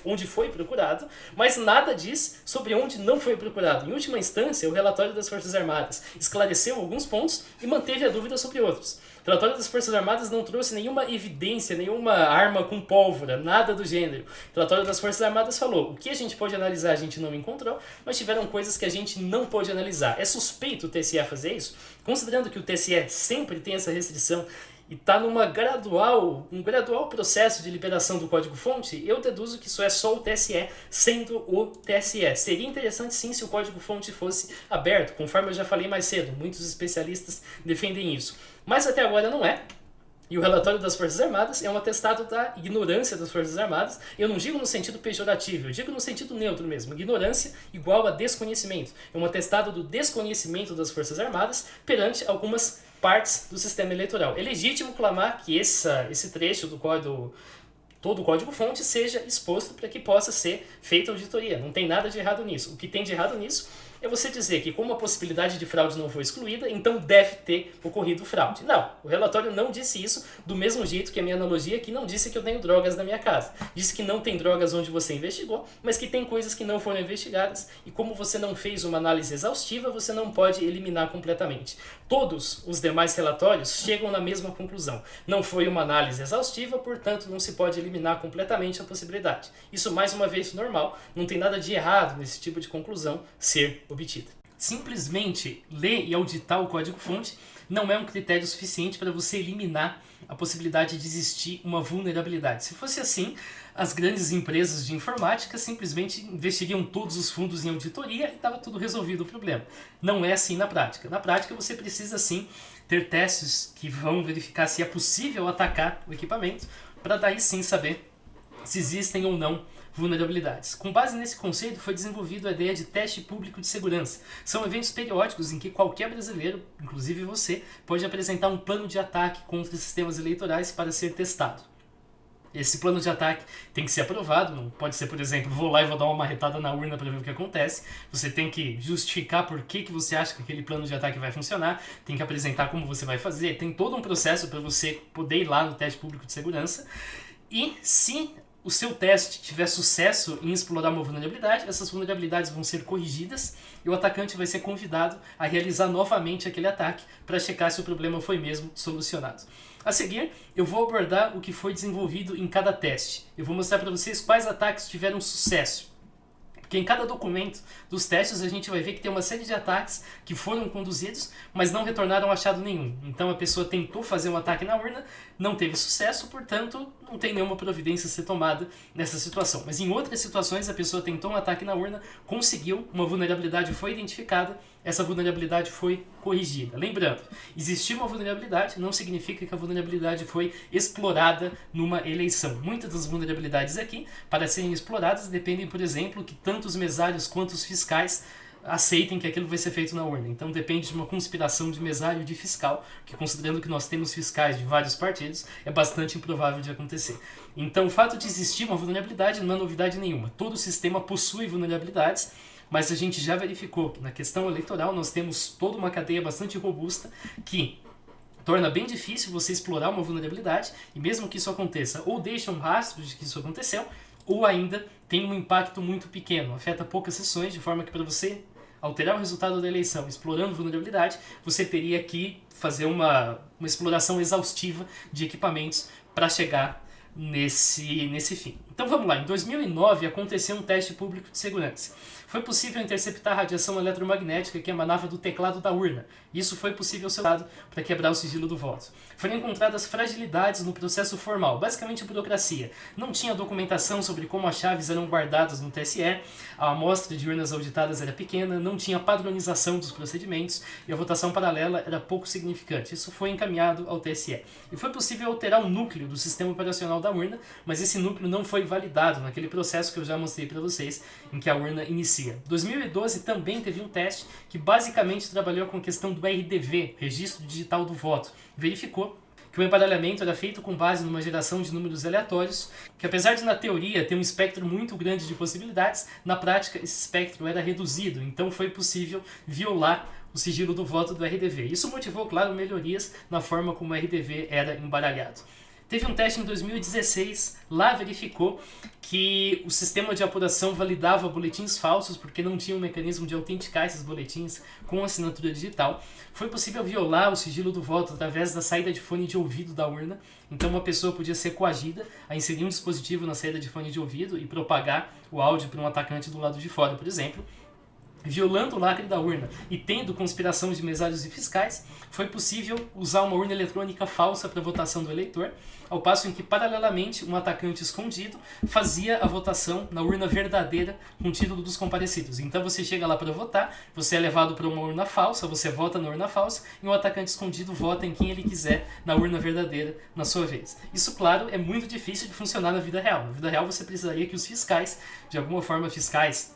onde foi procurado, mas nada diz sobre onde não foi procurado. Em última instância, o relatório das Forças Armadas esclareceu alguns pontos e manteve a dúvida sobre outros. O relatório das Forças Armadas não trouxe nenhuma evidência, nenhuma arma com pólvora, nada do gênero. O relatório das Forças Armadas falou: o que a gente pode analisar a gente não encontrou, mas tiveram coisas que a gente não pôde analisar. É suspeito o TSE fazer isso? Considerando que o TSE sempre tem essa restrição e está um gradual processo de liberação do código-fonte, eu deduzo que isso é só o TSE sendo o TSE. Seria interessante sim se o código-fonte fosse aberto, conforme eu já falei mais cedo, muitos especialistas defendem isso. Mas até agora não é. E o relatório das Forças Armadas é um atestado da ignorância das Forças Armadas. Eu não digo no sentido pejorativo, eu digo no sentido neutro mesmo. Ignorância igual a desconhecimento. É um atestado do desconhecimento das Forças Armadas perante algumas partes do sistema eleitoral. É legítimo clamar que esse trecho do código, todo o código-fonte, seja exposto para que possa ser feita auditoria. Não tem nada de errado nisso. O que tem de errado nisso é você dizer que como a possibilidade de fraude não foi excluída, então deve ter ocorrido fraude. Não, o relatório não disse isso, do mesmo jeito que a minha analogia aqui não disse que eu tenho drogas na minha casa. Disse que não tem drogas onde você investigou, mas que tem coisas que não foram investigadas, e como você não fez uma análise exaustiva, você não pode eliminar completamente. Todos os demais relatórios chegam na mesma conclusão. Não foi uma análise exaustiva, portanto não se pode eliminar completamente a possibilidade. Isso, mais uma vez, normal, não tem nada de errado nesse tipo de conclusão ser obtida. Simplesmente ler e auditar o código-fonte não é um critério suficiente para você eliminar a possibilidade de existir uma vulnerabilidade. Se fosse assim, as grandes empresas de informática simplesmente investigariam todos os fundos em auditoria e estava tudo resolvido o problema. Não é assim na prática. Na prática, você precisa sim ter testes que vão verificar se é possível atacar o equipamento, para daí sim saber se existem ou não vulnerabilidades. Com base nesse conceito, foi desenvolvida a ideia de teste público de segurança. São eventos periódicos em que qualquer brasileiro, inclusive você, pode apresentar um plano de ataque contra sistemas eleitorais para ser testado. Esse plano de ataque tem que ser aprovado, não pode ser, por exemplo, vou lá e vou dar uma marretada na urna para ver o que acontece. Você tem que justificar por que você acha que aquele plano de ataque vai funcionar, tem que apresentar como você vai fazer, tem todo um processo para você poder ir lá no teste público de segurança. E se o seu teste tiver sucesso em explorar uma vulnerabilidade, essas vulnerabilidades vão ser corrigidas e o atacante vai ser convidado a realizar novamente aquele ataque para checar se o problema foi mesmo solucionado. A seguir, eu vou abordar o que foi desenvolvido em cada teste. Eu vou mostrar para vocês quais ataques tiveram sucesso. Porque em cada documento dos testes a gente vai ver que tem uma série de ataques que foram conduzidos, mas não retornaram achado nenhum. Então a pessoa tentou fazer um ataque na urna, não teve sucesso, portanto não tem nenhuma providência a ser tomada nessa situação. Mas em outras situações a pessoa tentou um ataque na urna, conseguiu, uma vulnerabilidade foi identificada, essa vulnerabilidade foi corrigida. Lembrando, existir uma vulnerabilidade não significa que a vulnerabilidade foi explorada numa eleição. Muitas das vulnerabilidades aqui, para serem exploradas, dependem, por exemplo, que tanto os mesários quanto os fiscais aceitem que aquilo vai ser feito na urna. Então depende de uma conspiração de mesário e de fiscal, que considerando que nós temos fiscais de vários partidos, é bastante improvável de acontecer. Então o fato de existir uma vulnerabilidade não é novidade nenhuma. Todo sistema possui vulnerabilidades, mas a gente já verificou que na questão eleitoral nós temos toda uma cadeia bastante robusta que torna bem difícil você explorar uma vulnerabilidade, e mesmo que isso aconteça, ou deixa um rastro de que isso aconteceu, ou ainda tem um impacto muito pequeno, afeta poucas sessões, de forma que para você alterar o resultado da eleição explorando vulnerabilidade, você teria que fazer uma exploração exaustiva de equipamentos para chegar nesse fim. Então vamos lá, em 2009 aconteceu um teste público de segurança. Foi possível interceptar a radiação eletromagnética que emanava do teclado da urna. Isso foi possível ser usado para quebrar o sigilo do voto. Foram encontradas fragilidades no processo formal, basicamente burocracia. Não tinha documentação sobre como as chaves eram guardadas no TSE, a amostra de urnas auditadas era pequena, não tinha padronização dos procedimentos e a votação paralela era pouco significante. Isso foi encaminhado ao TSE. E foi possível alterar o núcleo do sistema operacional da urna, mas esse núcleo não foi validado naquele processo que eu já mostrei para vocês, em que a urna inicia. 2012 também teve um teste que basicamente trabalhou com a questão do RDV, Registro Digital do Voto. Verificou que o embaralhamento era feito com base numa geração de números aleatórios, que apesar de na teoria ter um espectro muito grande de possibilidades, na prática esse espectro era reduzido, então foi possível violar o sigilo do voto do RDV. Isso motivou, claro, melhorias na forma como o RDV era embaralhado. Teve um teste em 2016, lá verificou que o sistema de apuração validava boletins falsos porque não tinha um mecanismo de autenticar esses boletins com assinatura digital. Foi possível violar o sigilo do voto através da saída de fone de ouvido da urna. Então uma pessoa podia ser coagida a inserir um dispositivo na saída de fone de ouvido e propagar o áudio para um atacante do lado de fora, por exemplo. Violando o lacre da urna e tendo conspiração de mesários e fiscais, foi possível usar uma urna eletrônica falsa para a votação do eleitor, ao passo em que, paralelamente, um atacante escondido fazia a votação na urna verdadeira com o título dos comparecidos. Então você chega lá para votar, você é levado para uma urna falsa, você vota na urna falsa e um atacante escondido vota em quem ele quiser na urna verdadeira na sua vez. Isso, claro, é muito difícil de funcionar na vida real. Na vida real você precisaria que os fiscais, de alguma forma fiscais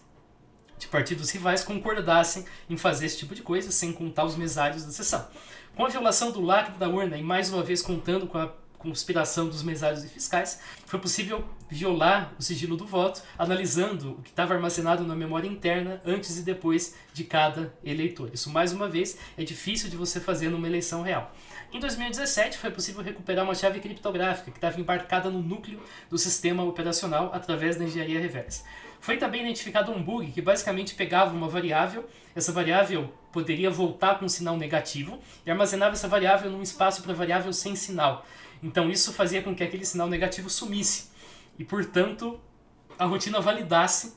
de partidos rivais, concordassem em fazer esse tipo de coisa, sem contar os mesários da sessão. Com a violação do lacre da urna e mais uma vez contando com a conspiração dos mesários e fiscais, foi possível violar o sigilo do voto, analisando o que estava armazenado na memória interna antes e depois de cada eleitor. Isso, mais uma vez, é difícil de você fazer numa eleição real. Em 2017, foi possível recuperar uma chave criptográfica que estava embarcada no núcleo do sistema operacional através da engenharia reversa. Foi também identificado um bug que basicamente pegava uma variável, essa variável poderia voltar com um sinal negativo e armazenava essa variável num espaço para variável sem sinal. Então isso fazia com que aquele sinal negativo sumisse e, portanto, a rotina validasse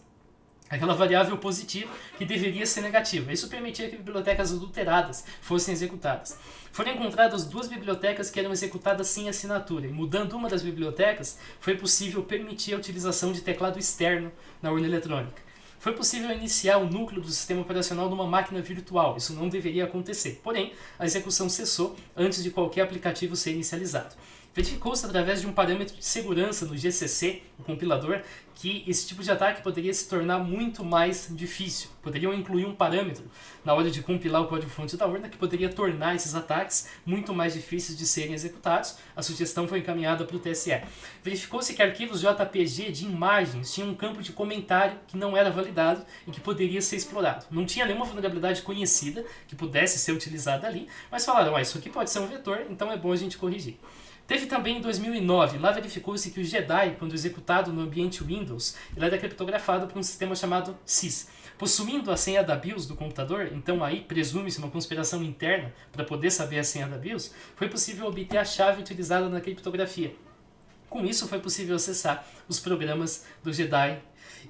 aquela variável positiva que deveria ser negativa. Isso permitia que bibliotecas adulteradas fossem executadas. Foram encontradas duas bibliotecas que eram executadas sem assinatura, e mudando uma das bibliotecas, foi possível permitir a utilização de teclado externo na urna eletrônica. Foi possível iniciar o núcleo do sistema operacional numa máquina virtual. Isso não deveria acontecer. Porém, a execução cessou antes de qualquer aplicativo ser inicializado. Verificou-se através de um parâmetro de segurança no GCC, o compilador, que esse tipo de ataque poderia se tornar muito mais difícil. Poderiam incluir um parâmetro na hora de compilar o código-fonte da urna que poderia tornar esses ataques muito mais difíceis de serem executados. A sugestão foi encaminhada para o TSE. Verificou-se que arquivos JPG de imagens tinham um campo de comentário que não era validado e que poderia ser explorado. Não tinha nenhuma vulnerabilidade conhecida que pudesse ser utilizada ali, mas falaram, isso aqui pode ser um vetor, então é bom a gente corrigir. Teve também em 2009, lá verificou-se que o JEDI, quando executado no ambiente Windows, ele era criptografado por um sistema chamado SYS. Possuindo a senha da BIOS do computador, então aí presume-se uma conspiração interna para poder saber a senha da BIOS, foi possível obter a chave utilizada na criptografia. Com isso foi possível acessar os programas do JEDI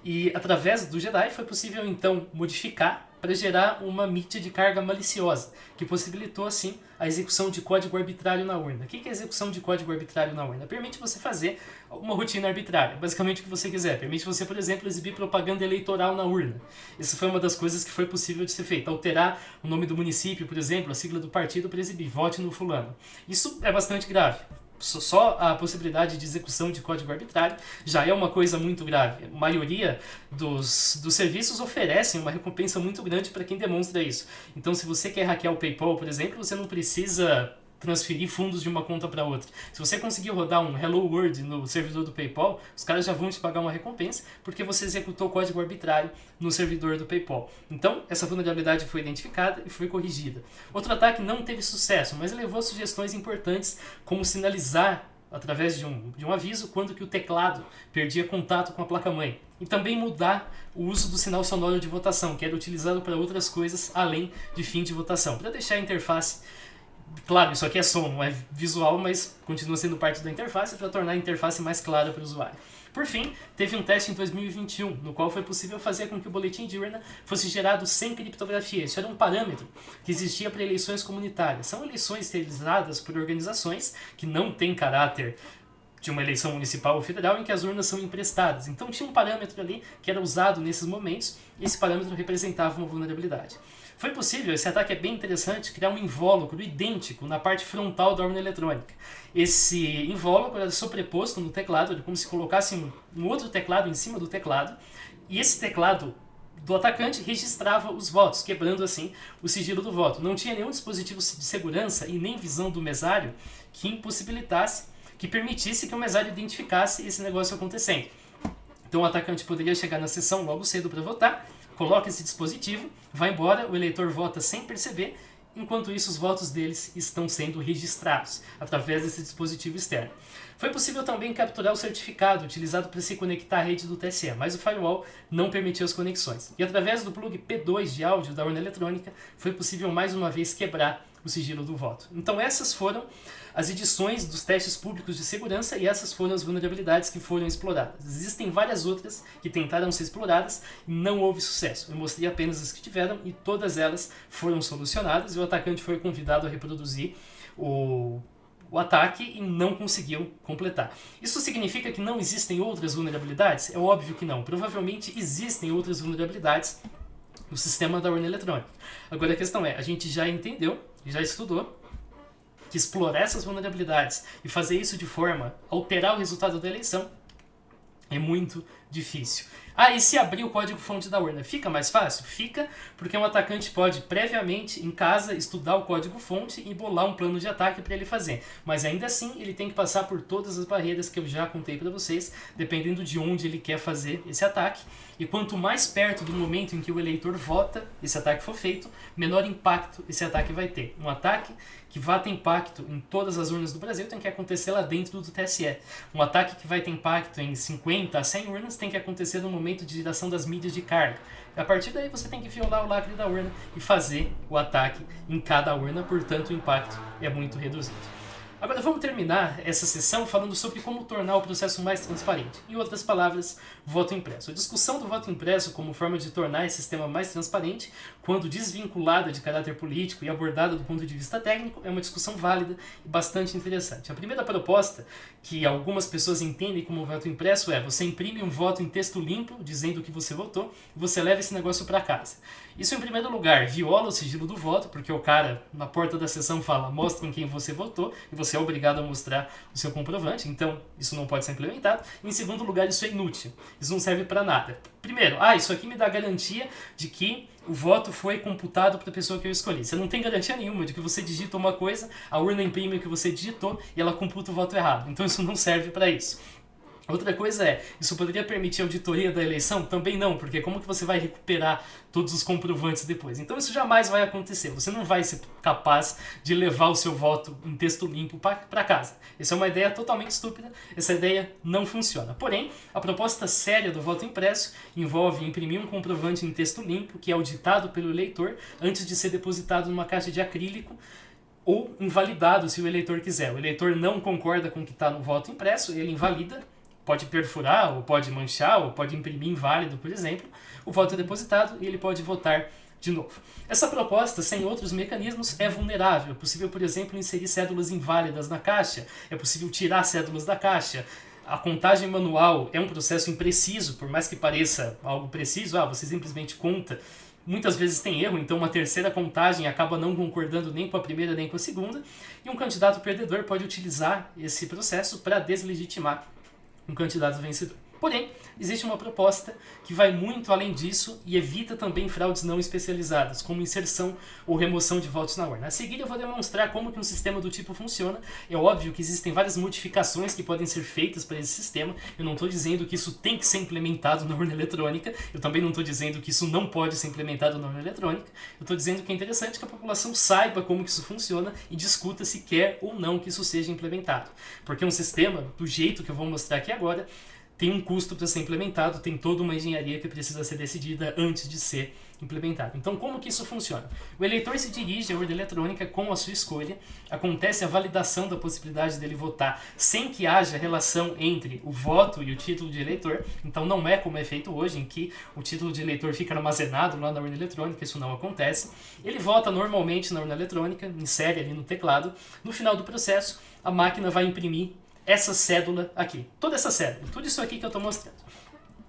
e através do JEDI foi possível então modificar para gerar uma mídia de carga maliciosa, que possibilitou assim a execução de código arbitrário na urna. O que é execução de código arbitrário na urna? Permite você fazer uma rotina arbitrária, basicamente o que você quiser. Permite você, por exemplo, exibir propaganda eleitoral na urna. Isso foi uma das coisas que foi possível de ser feita. Alterar o nome do município, por exemplo, a sigla do partido para exibir, vote no fulano. Isso é bastante grave. Só a possibilidade de execução de código arbitrário já é uma coisa muito grave. A maioria dos serviços oferecem uma recompensa muito grande para quem demonstra isso. Então, se você quer hackear o PayPal, por exemplo, você não precisa transferir fundos de uma conta para outra. Se você conseguir rodar um Hello World no servidor do PayPal, os caras já vão te pagar uma recompensa porque você executou código arbitrário no servidor do PayPal. Então, essa vulnerabilidade foi identificada e foi corrigida. Outro ataque não teve sucesso, mas levou a sugestões importantes como sinalizar através de um aviso quando que o teclado perdia contato com a placa-mãe. E também mudar o uso do sinal sonoro de votação, que era utilizado para outras coisas além de fim de votação, para deixar a interface. Claro, isso aqui é som, não é visual, mas continua sendo parte da interface para tornar a interface mais clara para o usuário. Por fim, teve um teste em 2021, no qual foi possível fazer com que o boletim de urna fosse gerado sem criptografia. Isso era um parâmetro que existia para eleições comunitárias. São eleições realizadas por organizações que não têm caráter de uma eleição municipal ou federal em que as urnas são emprestadas. Então tinha um parâmetro ali que era usado nesses momentos e esse parâmetro representava uma vulnerabilidade. Foi possível, esse ataque é bem interessante, criar um invólucro idêntico na parte frontal da urna eletrônica. Esse invólucro era sobreposto no teclado, era como se colocasse um outro teclado em cima do teclado, e esse teclado do atacante registrava os votos, quebrando assim o sigilo do voto. Não tinha nenhum dispositivo de segurança e nem visão do mesário que impossibilitasse, que permitisse que o mesário identificasse esse negócio acontecendo. Então o atacante poderia chegar na sessão logo cedo para votar, coloca esse dispositivo, vai embora, o eleitor vota sem perceber, enquanto isso os votos deles estão sendo registrados através desse dispositivo externo. Foi possível também capturar o certificado utilizado para se conectar à rede do TSE, mas o firewall não permitiu as conexões. E através do plug P2 de áudio da urna eletrônica, foi possível mais uma vez quebrar o sigilo do voto. Então essas foram as edições dos testes públicos de segurança e essas foram as vulnerabilidades que foram exploradas. Existem várias outras que tentaram ser exploradas e não houve sucesso. Eu mostrei apenas as que tiveram e todas elas foram solucionadas e o atacante foi convidado a reproduzir o ataque e não conseguiu completar. Isso significa que não existem outras vulnerabilidades? É óbvio que não. Provavelmente existem outras vulnerabilidades no sistema da urna eletrônica. Agora a questão é, a gente já entendeu, já estudou, que explorar essas vulnerabilidades e fazer isso de forma a alterar o resultado da eleição é muito difícil. Ah, e se abrir o código-fonte da urna, fica mais fácil? Fica, porque um atacante pode previamente, em casa, estudar o código-fonte e bolar um plano de ataque para ele fazer. Mas ainda assim, ele tem que passar por todas as barreiras que eu já contei para vocês, dependendo de onde ele quer fazer esse ataque. E quanto mais perto do momento em que o eleitor vota, esse ataque for feito, menor impacto esse ataque vai ter. Um ataque que vai ter impacto em todas as urnas do Brasil tem que acontecer lá dentro do TSE. Um ataque que vai ter impacto em 50 a 100 urnas tem que acontecer no momento de geração das mídias de carga. A partir daí você tem que violar o lacre da urna e fazer o ataque em cada urna, portanto o impacto é muito reduzido. Agora vamos terminar essa sessão falando sobre como tornar o processo mais transparente. Em outras palavras, voto impresso. A discussão do voto impresso como forma de tornar esse sistema mais transparente, quando desvinculada de caráter político e abordada do ponto de vista técnico, é uma discussão válida e bastante interessante. A primeira proposta, que algumas pessoas entendem como voto impresso, é você imprime um voto em texto limpo, dizendo o que você votou, e você leva esse negócio para casa. Isso, em primeiro lugar, viola o sigilo do voto, porque o cara, na porta da sessão, fala, mostra em quem você votou, e você é obrigado a mostrar o seu comprovante, então isso não pode ser implementado. Em segundo lugar, isso é inútil, isso não serve para nada. Primeiro, isso aqui me dá garantia de que o voto foi computado para a pessoa que eu escolhi. Você não tem garantia nenhuma de que você digita uma coisa, a urna imprime o que você digitou e ela computa o voto errado. Então isso não serve para isso. Outra coisa é, isso poderia permitir a auditoria da eleição? Também não, porque como que você vai recuperar todos os comprovantes depois? Então isso jamais vai acontecer, você não vai ser capaz de levar o seu voto em texto limpo para casa. Essa é uma ideia totalmente estúpida, essa ideia não funciona. Porém, a proposta séria do voto impresso envolve imprimir um comprovante em texto limpo, que é auditado pelo eleitor, antes de ser depositado numa caixa de acrílico, ou invalidado se o eleitor quiser. O eleitor não concorda com o que está no voto impresso, ele invalida, pode perfurar, ou pode manchar, ou pode imprimir inválido, por exemplo, o voto é depositado e ele pode votar de novo. Essa proposta, sem outros mecanismos, é vulnerável. É possível, por exemplo, inserir cédulas inválidas na caixa, é possível tirar cédulas da caixa. A contagem manual é um processo impreciso, por mais que pareça algo preciso, você simplesmente conta. Muitas vezes tem erro, então uma terceira contagem acaba não concordando nem com a primeira nem com a segunda, e um candidato perdedor pode utilizar esse processo para deslegitimar um candidato vencedor. Porém, existe uma proposta que vai muito além disso e evita também fraudes não especializadas, como inserção ou remoção de votos na urna. A seguir eu vou demonstrar como que um sistema do tipo funciona. É óbvio que existem várias modificações que podem ser feitas para esse sistema. Eu não estou dizendo que isso tem que ser implementado na urna eletrônica. Eu também não estou dizendo que isso não pode ser implementado na urna eletrônica. Eu estou dizendo que é interessante que a população saiba como que isso funciona e discuta se quer ou não que isso seja implementado. Porque um sistema, do jeito que eu vou mostrar aqui agora, tem um custo para ser implementado, tem toda uma engenharia que precisa ser decidida antes de ser implementado. Então, como que isso funciona? O eleitor se dirige à urna eletrônica com a sua escolha, acontece a validação da possibilidade dele votar sem que haja relação entre o voto e o título de eleitor, então não é como é feito hoje, em que o título de eleitor fica armazenado lá na urna eletrônica, isso não acontece. Ele vota normalmente na urna eletrônica, insere ali no teclado, no final do processo, a máquina vai imprimir essa cédula aqui, toda essa cédula, tudo isso aqui que eu estou mostrando.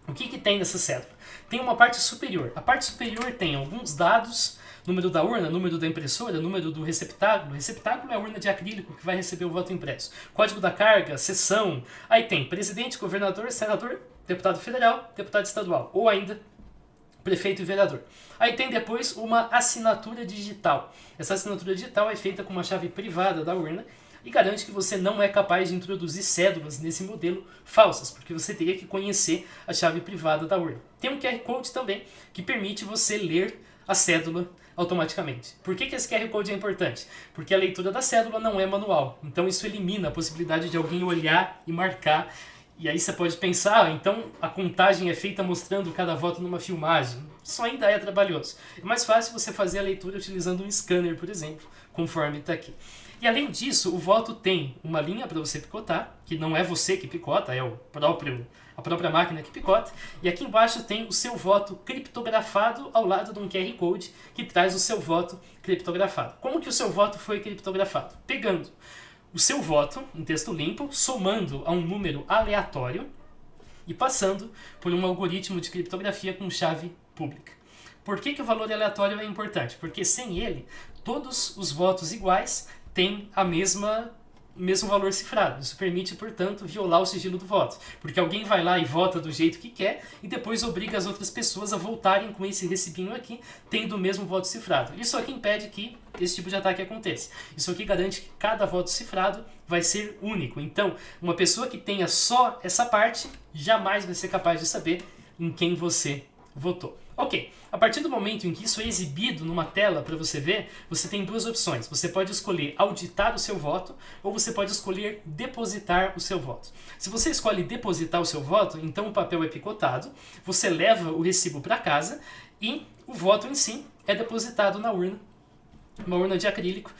O que tem nessa cédula? Tem uma parte superior. A parte superior tem alguns dados, número da urna, número da impressora, número do receptáculo. O receptáculo é a urna de acrílico que vai receber o voto impresso. Código da carga, seção. Aí tem presidente, governador, senador, deputado federal, deputado estadual. Ou ainda prefeito e vereador. Aí tem depois uma assinatura digital. Essa assinatura digital é feita com uma chave privada da urna. e garante que você não é capaz de introduzir cédulas nesse modelo falsas, porque você teria que conhecer a chave privada da urna. Tem um QR Code também que permite você ler a cédula automaticamente. Por que esse QR Code é importante? Porque a leitura da cédula não é manual, então isso elimina a possibilidade de alguém olhar e marcar. E aí você pode pensar, então a contagem é feita mostrando cada voto numa filmagem. Isso ainda é trabalhoso. É mais fácil você fazer a leitura utilizando um scanner, por exemplo, conforme está aqui. E além disso, o voto tem uma linha para você picotar, que não é você que picota, é a própria máquina que picota. E aqui embaixo tem o seu voto criptografado ao lado de um QR Code que traz o seu voto criptografado. Como que o seu voto foi criptografado? Pegando o seu voto em texto limpo, somando a um número aleatório e passando por um algoritmo de criptografia com chave pública. Por que o valor aleatório é importante? Porque sem ele, todos os votos iguais têm o mesmo valor cifrado. Isso permite, portanto, violar o sigilo do voto. Porque alguém vai lá e vota do jeito que quer e depois obriga as outras pessoas a voltarem com esse recibinho aqui, tendo o mesmo voto cifrado. Isso aqui impede que esse tipo de ataque aconteça. Isso aqui garante que cada voto cifrado vai ser único. Então, uma pessoa que tenha só essa parte jamais vai ser capaz de saber em quem você votou. Ok, a partir do momento em que isso é exibido numa tela para você ver, você tem duas opções. Você pode escolher auditar o seu voto ou você pode escolher depositar o seu voto. Se você escolhe depositar o seu voto, então o papel é picotado, você leva o recibo para casa e o voto em si é depositado na urna, uma urna de acrílico,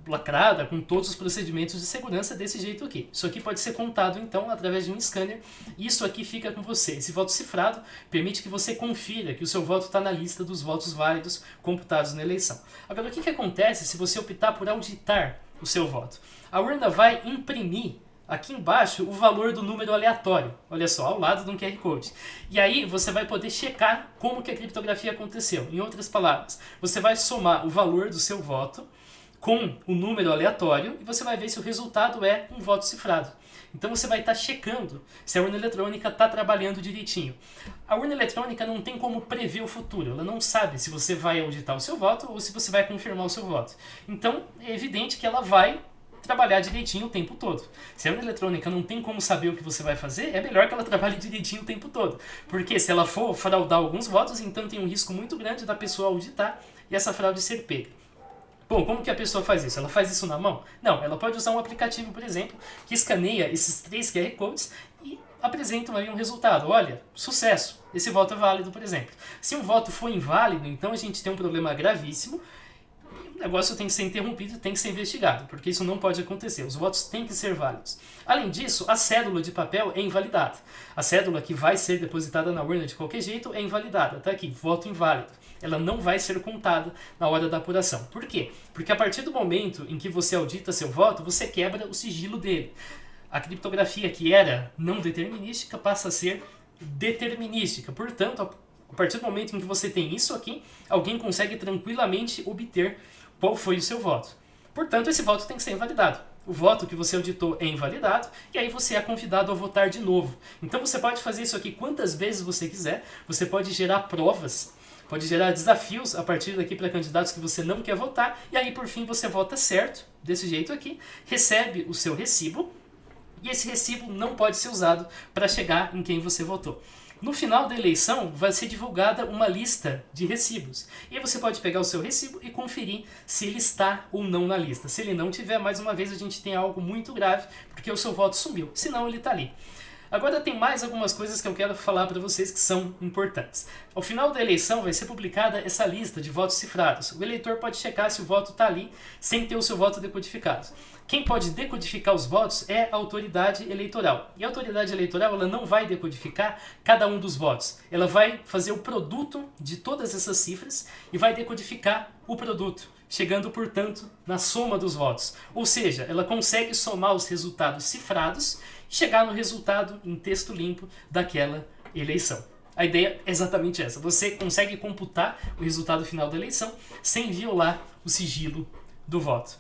lacrada, com todos os procedimentos de segurança desse jeito aqui. Isso aqui pode ser contado, então, através de um scanner, e isso aqui fica com você. Esse voto cifrado permite que você confira que o seu voto está na lista dos votos válidos computados na eleição. Agora, o que acontece se você optar por auditar o seu voto? A urna vai imprimir aqui embaixo o valor do número aleatório, olha só, ao lado de um QR Code. E aí você vai poder checar como que a criptografia aconteceu. Em outras palavras, você vai somar o valor do seu voto com o número aleatório e você vai ver se o resultado é um voto cifrado. Então você vai estar checando se a urna eletrônica está trabalhando direitinho. A urna eletrônica não tem como prever o futuro, ela não sabe se você vai auditar o seu voto ou se você vai confirmar o seu voto. Então é evidente que ela vai trabalhar direitinho o tempo todo. Se a urna eletrônica não tem como saber o que você vai fazer, é melhor que ela trabalhe direitinho o tempo todo. Porque se ela for fraudar alguns votos, então tem um risco muito grande da pessoa auditar e essa fraude ser pega. Bom, como que a pessoa faz isso? Ela faz isso na mão? Não, ela pode usar um aplicativo, por exemplo, que escaneia esses 3 QR Codes e apresentam aí um resultado. Olha, sucesso, esse voto é válido, por exemplo. Se um voto for inválido, então a gente tem um problema gravíssimo. O negócio tem que ser interrompido, tem que ser investigado, porque isso não pode acontecer. Os votos têm que ser válidos. Além disso, a cédula de papel é invalidada. A cédula que vai ser depositada na urna de qualquer jeito é invalidada. Tá aqui, voto inválido. Ela não vai ser contada na hora da apuração. Por quê? Porque a partir do momento em que você audita seu voto, você quebra o sigilo dele. A criptografia que era não determinística passa a ser determinística. Portanto, a partir do momento em que você tem isso aqui, alguém consegue tranquilamente obter qual foi o seu voto. Portanto, esse voto tem que ser invalidado. O voto que você auditou é invalidado e aí você é convidado a votar de novo. Então você pode fazer isso aqui quantas vezes você quiser, você pode gerar provas, pode gerar desafios a partir daqui para candidatos que você não quer votar e aí por fim você vota certo, desse jeito aqui, recebe o seu recibo e esse recibo não pode ser usado para chegar em quem você votou. No final da eleição vai ser divulgada uma lista de recibos. E aí você pode pegar o seu recibo e conferir se ele está ou não na lista. Se ele não tiver, mais uma vez a gente tem algo muito grave, porque o seu voto sumiu. Se não, ele está ali. Agora tem mais algumas coisas que eu quero falar para vocês que são importantes. Ao final da eleição vai ser publicada essa lista de votos cifrados. O eleitor pode checar se o voto está ali sem ter o seu voto decodificado. Quem pode decodificar os votos é a autoridade eleitoral. E a autoridade eleitoral ela não vai decodificar cada um dos votos. Ela vai fazer o produto de todas essas cifras e vai decodificar o produto, chegando, portanto, na soma dos votos. Ou seja, ela consegue somar os resultados cifrados e chegar no resultado em texto limpo daquela eleição. A ideia é exatamente essa. Você consegue computar o resultado final da eleição sem violar o sigilo do voto.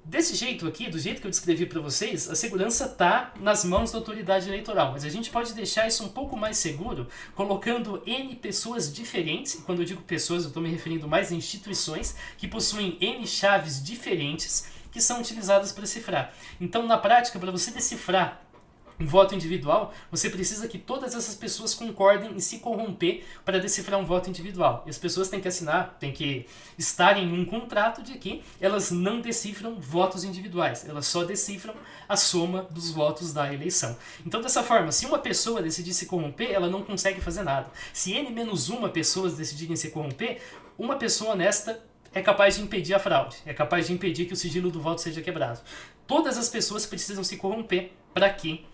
Desse jeito aqui, do jeito que eu descrevi para vocês, a segurança está nas mãos da autoridade eleitoral, mas a gente pode deixar isso um pouco mais seguro colocando N pessoas diferentes, e quando eu digo pessoas eu estou me referindo mais a instituições que possuem N chaves diferentes, que que são utilizadas para cifrar. Então, na prática, para você decifrar um voto individual, você precisa que todas essas pessoas concordem em se corromper para decifrar um voto individual. E as pessoas têm que assinar, têm que estar em um contrato de que elas não decifram votos individuais, elas só decifram a soma dos votos da eleição. Então, dessa forma, se uma pessoa decidir se corromper, ela não consegue fazer nada. Se N-1 pessoas decidirem se corromper, uma pessoa honesta é capaz de impedir a fraude, é capaz de impedir que o sigilo do voto seja quebrado. Todas as pessoas precisam se corromper para que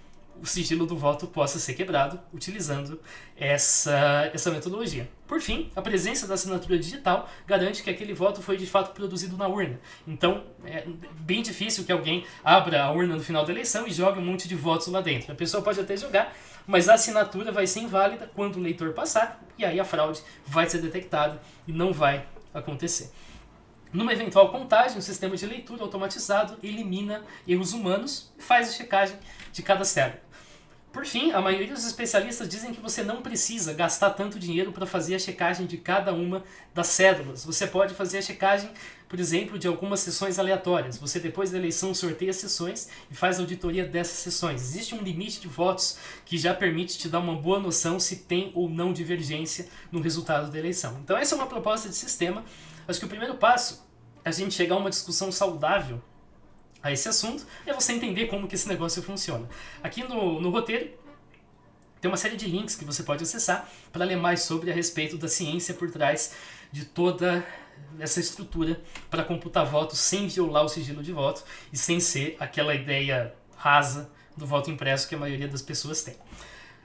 o sigilo do voto possa ser quebrado utilizando essa metodologia. Por fim, a presença da assinatura digital garante que aquele voto foi de fato produzido na urna. Então, é bem difícil que alguém abra a urna no final da eleição e jogue um monte de votos lá dentro. A pessoa pode até jogar, mas a assinatura vai ser inválida quando o leitor passar, e aí a fraude vai ser detectada e não vai acontecer. Numa eventual contagem, o sistema de leitura automatizado elimina erros humanos e faz a checagem de cada célula. Por fim, a maioria dos especialistas dizem que você não precisa gastar tanto dinheiro para fazer a checagem de cada uma das cédulas. Você pode fazer a checagem, por exemplo, de algumas sessões aleatórias. Você, depois da eleição, sorteia as sessões e faz a auditoria dessas sessões. Existe um limite de votos que já permite te dar uma boa noção se tem ou não divergência no resultado da eleição. Então, essa é uma proposta de sistema. Acho que o primeiro passo é a gente chegar a uma discussão saudável a esse assunto é você entender como que esse negócio funciona. Aqui no roteiro tem uma série de links que você pode acessar para ler mais sobre a respeito da ciência por trás de toda essa estrutura para computar votos sem violar o sigilo de voto e sem ser aquela ideia rasa do voto impresso que a maioria das pessoas tem.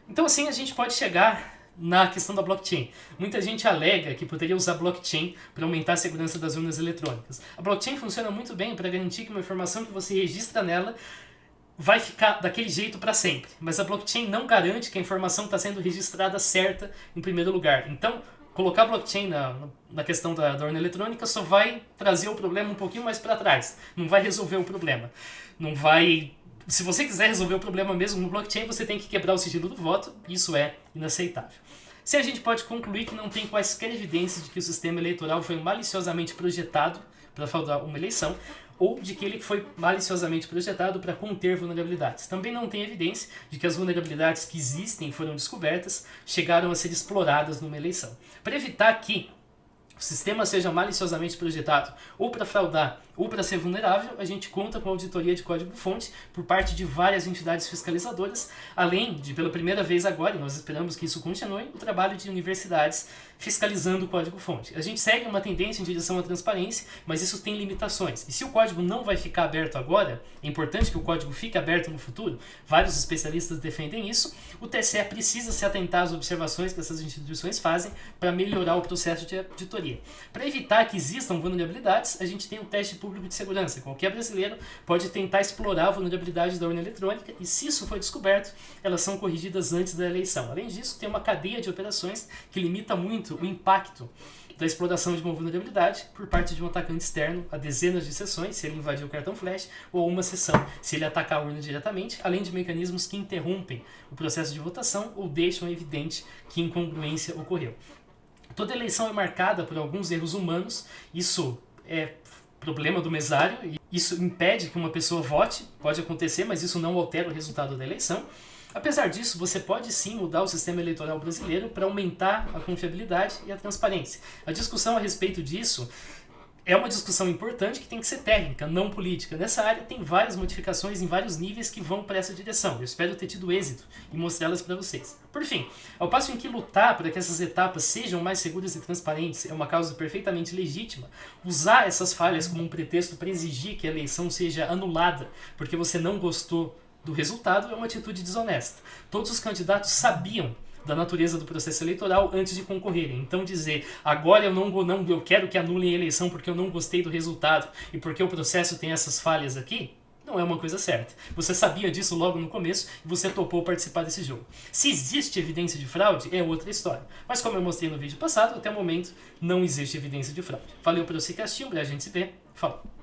Então assim a gente pode chegar na questão da blockchain. Muita gente alega que poderia usar blockchain para aumentar a segurança das urnas eletrônicas. A blockchain funciona muito bem para garantir que uma informação que você registra nela vai ficar daquele jeito para sempre. Mas a blockchain não garante que a informação está sendo registrada certa em primeiro lugar. Então, colocar blockchain na questão da urna eletrônica só vai trazer o problema um pouquinho mais para trás. Não vai resolver o problema. Não vai... Se você quiser resolver o problema mesmo no blockchain, você tem que quebrar o sigilo do voto. Isso é inaceitável. Se a gente pode concluir que não tem quaisquer evidências de que o sistema eleitoral foi maliciosamente projetado para fraudar uma eleição, ou de que ele foi maliciosamente projetado para conter vulnerabilidades. Também não tem evidência de que as vulnerabilidades que existem e foram descobertas chegaram a ser exploradas numa eleição. Para evitar que o sistema seja maliciosamente projetado ou para fraudar ou para ser vulnerável, a gente conta com a auditoria de código-fonte por parte de várias entidades fiscalizadoras, além de, pela primeira vez agora, e nós esperamos que isso continue, o trabalho de universidades fiscalizando o código-fonte. A gente segue uma tendência em direção à transparência, mas isso tem limitações. E se o código não vai ficar aberto agora, é importante que o código fique aberto no futuro, vários especialistas defendem isso, o TSE precisa se atentar às observações que essas instituições fazem para melhorar o processo de auditoria. Para evitar que existam vulnerabilidades, a gente tem um teste público de segurança. Qualquer brasileiro pode tentar explorar a vulnerabilidade da urna eletrônica e, se isso for descoberto, elas são corrigidas antes da eleição. Além disso, tem uma cadeia de operações que limita muito o impacto da exploração de uma vulnerabilidade por parte de um atacante externo a dezenas de sessões, se ele invadir o cartão flash, ou uma sessão, se ele atacar a urna diretamente, além de mecanismos que interrompem o processo de votação ou deixam evidente que incongruência ocorreu. Toda eleição é marcada por alguns erros humanos, isso é problema do mesário, e isso impede que uma pessoa vote, pode acontecer, mas isso não altera o resultado da eleição. Apesar disso, você pode sim mudar o sistema eleitoral brasileiro para aumentar a confiabilidade e a transparência. A discussão a respeito disso é uma discussão importante que tem que ser técnica, não política. Nessa área tem várias modificações em vários níveis que vão para essa direção. Eu espero ter tido êxito e mostrá-las para vocês. Por fim, ao passo em que lutar para que essas etapas sejam mais seguras e transparentes é uma causa perfeitamente legítima, usar essas falhas como um pretexto para exigir que a eleição seja anulada porque você não gostou do resultado é uma atitude desonesta. Todos os candidatos sabiam da natureza do processo eleitoral antes de concorrerem. Então dizer, agora eu quero que anulem a eleição porque eu não gostei do resultado e porque o processo tem essas falhas aqui, não é uma coisa certa. Você sabia disso logo no começo e você topou participar desse jogo. Se existe evidência de fraude, é outra história. Mas como eu mostrei no vídeo passado, até o momento não existe evidência de fraude. Valeu pelo seu assistir, a gente se vê. Falou!